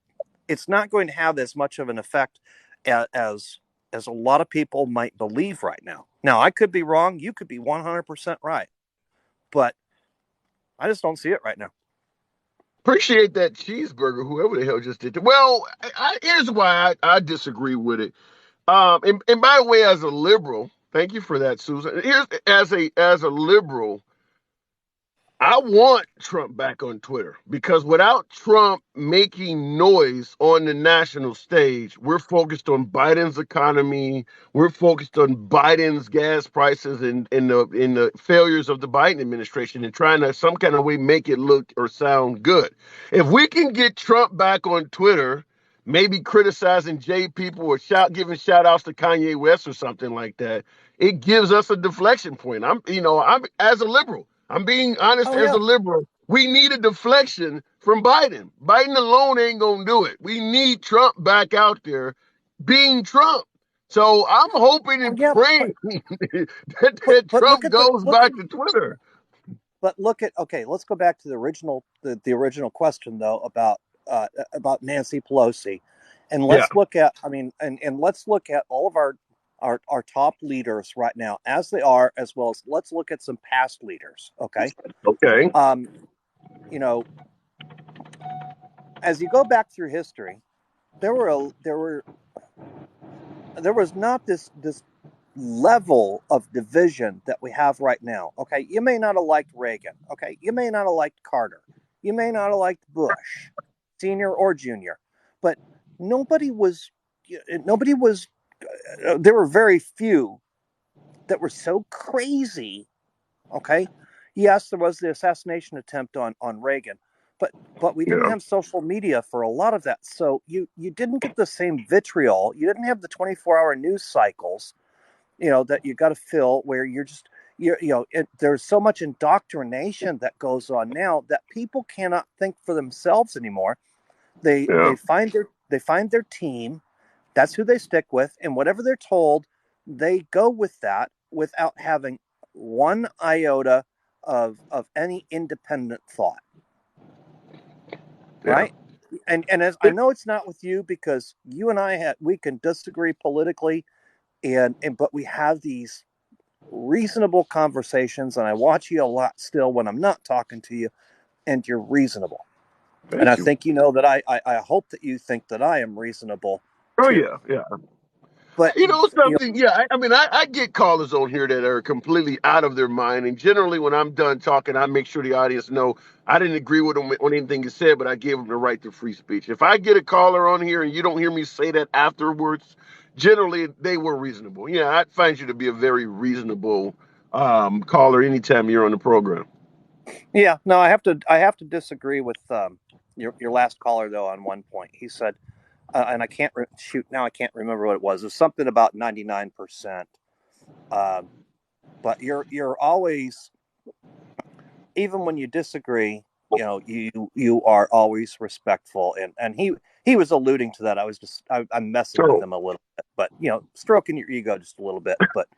it's not going to have as much of an effect as a lot of people might believe right now. Now, I could be wrong. You could be 100% right. But I just don't see it right now. Appreciate that cheeseburger, whoever the hell just did that. Well, here's why I disagree with it. And by the way, as a liberal, thank you for that, Susan. Here's as a liberal, I want Trump back on Twitter because without Trump making noise on the national stage, we're focused on Biden's economy. We're focused on Biden's gas prices and in the failures of the Biden administration and trying to some kind of way make it look or sound good. If we can get Trump back on Twitter, maybe criticizing J people or giving shout outs to Kanye West or something like that, it gives us a deflection point. I'm as a liberal. I'm being honest Oh, as yeah. a liberal. We need a deflection from Biden. Biden alone ain't gonna do it. We need Trump back out there being Trump. So I'm hoping and Yeah, praying that but look Trump at the goes back to Twitter. but look at okay. Let's go back to the original question though about Nancy Pelosi, and Yeah. let's look at and let's look at all of our top leaders right now as they are, as well as let's look at some past leaders. Okay, Okay. you know, as you go back through history, there was not this level of division that we have right now. Okay, you may not have liked Reagan. Okay, you may not have liked Carter. You may not have liked Bush, senior or junior, but nobody was. There were very few that were so crazy. Okay, yes, there was the assassination attempt on Reagan, but we didn't Yeah. have social media for a lot of that, so you didn't get the same vitriol. You didn't have the 24-hour news cycles, that you got to fill where you're just there's so much indoctrination that goes on now that people cannot think for themselves anymore. They Yeah. they find their team, that's who they stick with, and whatever they're told, they go with that without having one iota of any independent thought, Yeah. right? And as I know it's not with you because you and we can disagree politically, and but we have these reasonable conversations, and I watch you a lot still when I'm not talking to you, and you're reasonable. And I Thank you. think that I hope that you think that I am reasonable Oh too. yeah. Yeah. But You know something? Yeah, I mean, I get callers on here that are completely out of their mind, and generally, when I'm done talking, I make sure the audience know I didn't agree with them on anything you said, but I gave them the right to free speech. If I get a caller on here and you don't hear me say that afterwards, generally they were reasonable. Yeah, I find you to be a very reasonable caller anytime you're on the program. yeah, no, I have to disagree with your last caller though on one point. He said and I can't now. I can't remember what it was. It was something about 99%. But you're always, even when you disagree, you are always respectful, and he was alluding to that. I'm messing with him a little bit, but stroking your ego just a little bit. But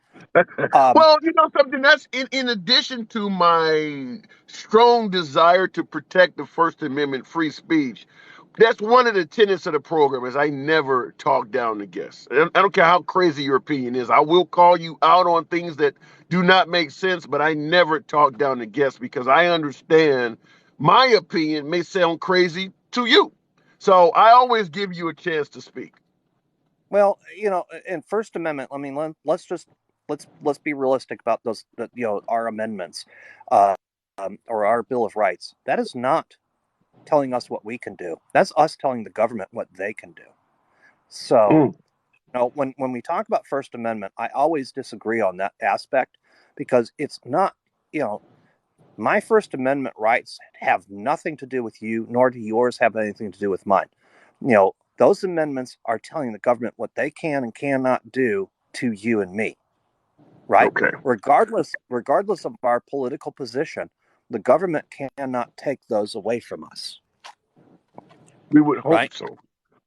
well, something that's in addition to my strong desire to protect the First Amendment free speech. That's one of the tenets of the program is I never talk down to guests. I don't care how crazy your opinion is. I will call you out on things that do not make sense, but I never talk down to guests because I understand my opinion may sound crazy to you. So I always give you a chance to speak. Well, in First Amendment, I mean, let's be realistic about those, our amendments, or our Bill of Rights. That is not telling us what we can do. That's us telling the government what they can do. So, when we talk about First Amendment, I always disagree on that aspect because it's not, my First Amendment rights have nothing to do with you, nor do yours have anything to do with mine. Those amendments are telling the government what they can and cannot do to you and me, right? Okay. Regardless of our political position, the government cannot take those away from us. We would hope right? so.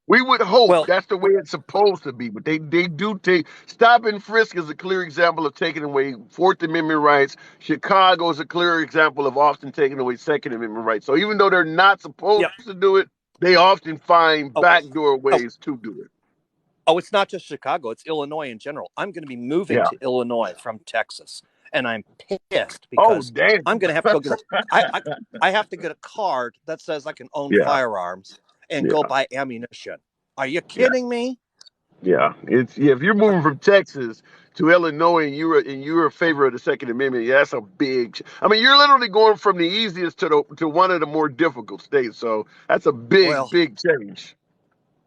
We would hope Well, that's the way it's supposed to be, but they do take stop and frisk is a clear example of taking away Fourth Amendment rights. Chicago is a clear example of often taking away Second Amendment rights. So even though they're not supposed to do it, they often find backdoor ways to do it. Oh, it's not just Chicago; it's Illinois in general. I'm going to be moving to Illinois from Texas, and I'm pissed because I'm going to have to go get I have to get a card that says I can own firearms and go buy ammunition. Are you kidding me? Yeah, if you're moving from Texas to Illinois and you're a favor of the Second Amendment, that's a big. I mean, you're literally going from the easiest to one of the more difficult states. So that's a big change.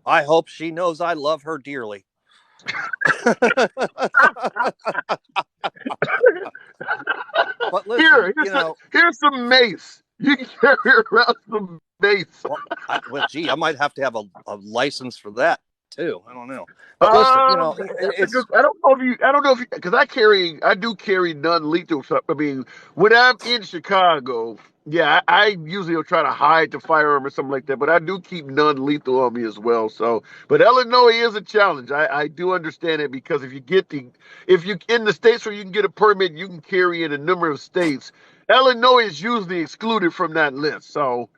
I hope she knows I love her dearly. But listen, here's some mace. You can carry around some mace. Gee, I might have to have a license for that too. I don't know. But listen, I don't know if because I do carry non-lethal stuff. I mean, when I'm in Chicago, I usually will try to hide the firearm or something like that, but I do keep non-lethal on me as well. So, but Illinois is a challenge. I do understand it because if you in the states where you can get a permit, you can carry in a number of states. Illinois is usually excluded from that list. So,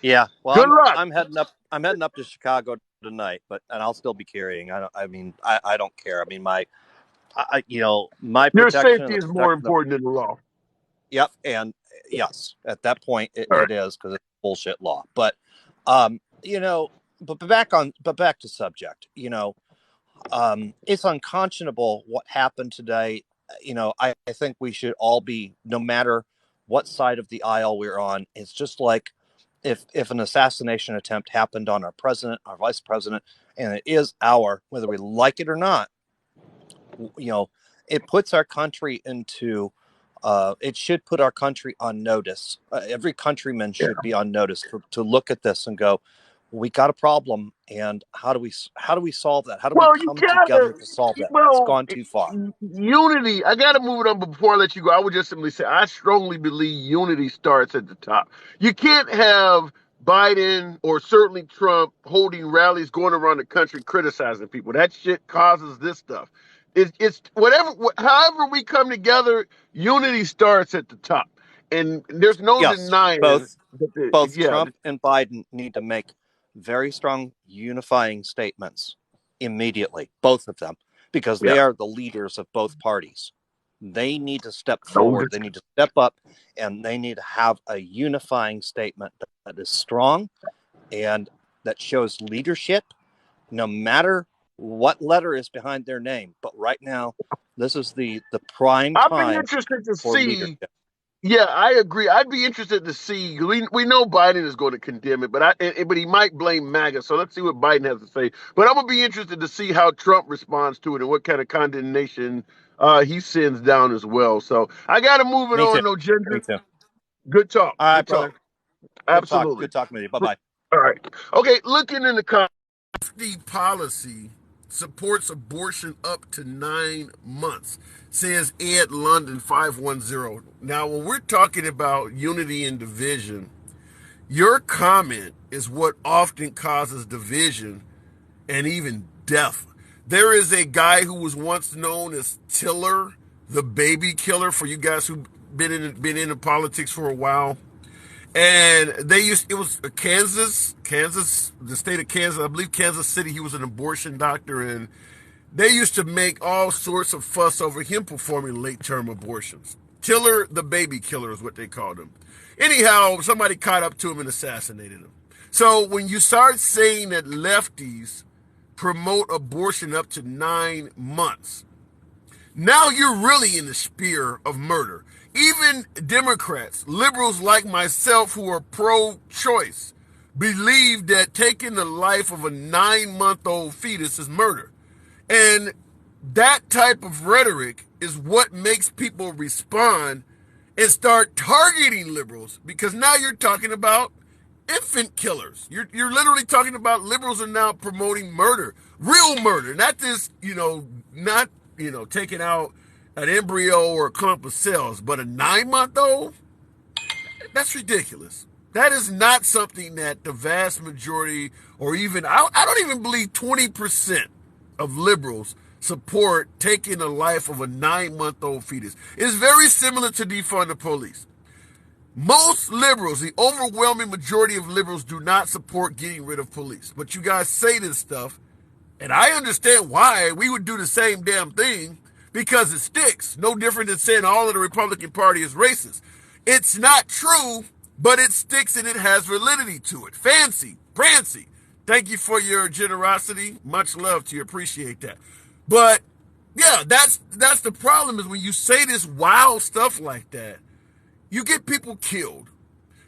yeah, well, good luck. I'm heading up to Chicago tonight, and I'll still be carrying. I don't care. I mean, my your protection, safety is more important than the law. Yep, and yes, at that point it is because it's bullshit law. But but back to subject. It's unconscionable what happened today. I think we should all be, no matter what side of the aisle we're on. It's just like if an assassination attempt happened on our president, our vice president, and it is whether we like it or not, it puts our country into, it should put our country on notice. Every countryman should be on notice to look at this and go, we got a problem, and how do we solve that? How do we come together to solve that? It's gone too far. Unity. I got to move it on, but before I let you go, I would just simply say I strongly believe unity starts at the top. You can't have Biden or certainly Trump holding rallies going around the country criticizing people. That shit causes this stuff. It's however we come together, unity starts at the top. And there's no denying both Trump and Biden need to make very strong unifying statements immediately, both of them, because they are the leaders of both parties. They need to step forward. They need to step up, and they need to have a unifying statement that is strong and that shows leadership, no matter what letter is behind their name. But right now, this is the prime time. I've been interested to see. Leadership. Yeah, I agree. I'd be interested to see. We know Biden is going to condemn it, but he might blame MAGA. So let's see what Biden has to say. But I'm gonna be interested to see how Trump responds to it and what kind of condemnation he sends down as well. So I got to move it on. No gender. Me too. Good talk. All right, brother. Talk. Absolutely. Good talking with you. Bye-bye. All right. Okay. Looking in the comments. lefty policy supports abortion up to 9 months, says Ed London 510. Now, when we're talking about unity and division, your comment is what often causes division and even death. There is a guy who was once known as Tiller, the baby killer, for you guys who've been into politics for a while. And it was Kansas, the state of Kansas, I believe Kansas City. He was an abortion doctor, and they used to make all sorts of fuss over him performing late-term abortions. Tiller, the baby killer, is what they called him. Anyhow, somebody caught up to him and assassinated him. So when you start saying that lefties promote abortion up to 9 months, now you're really in the sphere of murder. Even Democrats, liberals like myself who are pro-choice, believe that taking the life of a 9-month-old fetus is murder. And that type of rhetoric is what makes people respond and start targeting liberals, because now you're talking about infant killers. You're literally talking about liberals are now promoting murder, real murder, not this, not taking out an embryo or a clump of cells, but a 9-month-old. That's ridiculous. That is not something that the vast majority, or even I don't even believe 20% of liberals support taking the life of a 9-month-old fetus. It's very similar to defund the police. Most liberals, the overwhelming majority of liberals, do not support getting rid of police. But you guys say this stuff, and I understand why. We would do the same damn thing because it sticks. No different than saying all of the Republican Party is racist. It's not true, but it sticks and it has validity to it. Fancy, prancy. Thank you for your generosity. Much love to you. Appreciate that. But yeah, that's the problem, is when you say this wild stuff like that, you get people killed.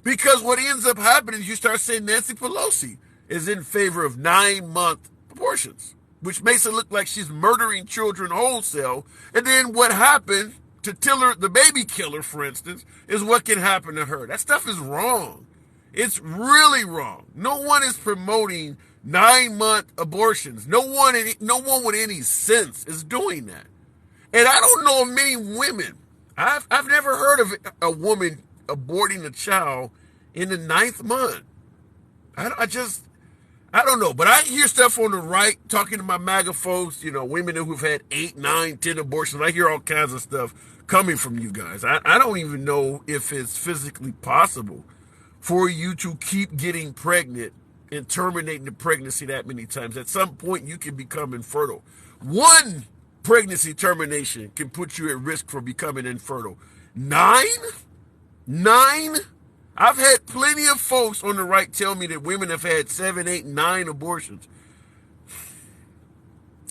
Because what ends up happening is you start saying Nancy Pelosi is in favor of 9-month abortions, which makes it look like she's murdering children wholesale. And then what happened to Tiller, the baby killer, for instance, is what can happen to her. That stuff is wrong. It's really wrong. No one is promoting 9-month abortions. No one with any sense is doing that. And I don't know of many women. I've never heard of a woman aborting a child in the 9th month. I don't know. But I hear stuff on the right, talking to my MAGA folks, women who've had 8, 9, 10 abortions. I hear all kinds of stuff coming from you guys. I don't even know if it's physically possible for you to keep getting pregnant and terminating the pregnancy that many times. At some point, you can become infertile. One pregnancy termination can put you at risk for becoming infertile. 9? I've had plenty of folks on the right tell me that women have had 7, 8, 9 abortions.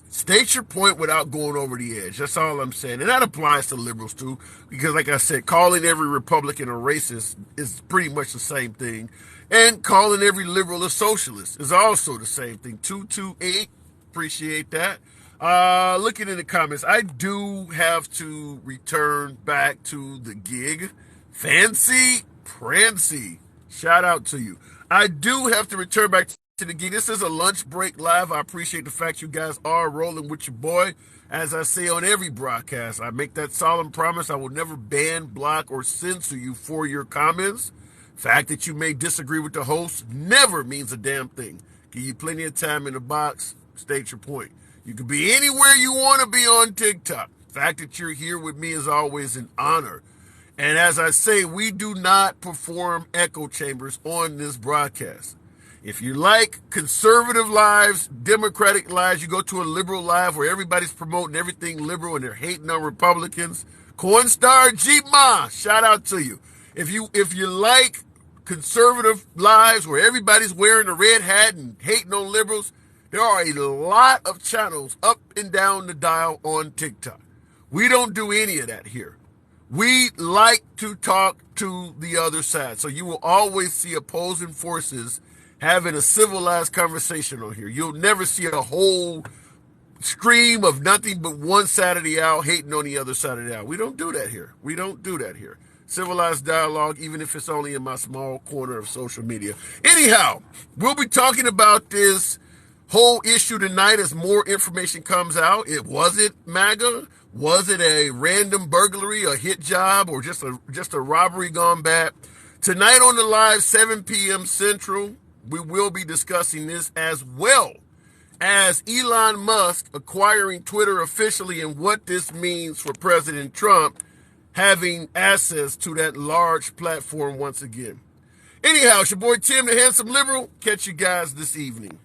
State your point without going over the edge. That's all I'm saying. And that applies to liberals too, because like I said, calling every Republican a racist is pretty much the same thing. And calling every liberal a socialist is also the same thing. 228, appreciate that. Looking in the comments, I do have to return back to the gig. Fancy Prancy, shout out to you. I do have to return back to the gig. This is a lunch break live. I appreciate the fact you guys are rolling with your boy. As I say on every broadcast, I make that solemn promise I will never ban, block, or censor you for your comments. Fact that you may disagree with the host never means a damn thing. Give you plenty of time in the box. State your point. You can be anywhere you want to be on TikTok. Fact that you're here with me is always an honor. And as I say, we do not perform echo chambers on this broadcast. If you like conservative lives, Democratic lives, you go to a liberal live where everybody's promoting everything liberal and they're hating on Republicans. Cornstar Jeepma, shout out to you. If you like conservative lives where everybody's wearing a red hat and hating on liberals, there are a lot of channels up and down the dial on TikTok. We don't do any of that here. We like to talk to the other side. So you will always see opposing forces having a civilized conversation on here. You'll never see a whole stream of nothing but one side of the aisle hating on the other side of the aisle. We don't do that here. We don't do that here. Civilized dialogue, even if it's only in my small corner of social media. Anyhow, we'll be talking about this whole issue tonight as more information comes out. Was it MAGA? Was it a random burglary, a hit job, or just a robbery gone bad? Tonight on the live, 7 p.m. Central, we will be discussing this, as well as Elon Musk acquiring Twitter officially and what this means for President Trump having access to that large platform once again. Anyhow, it's your boy Tim, the Handsome Liberal. Catch you guys this evening.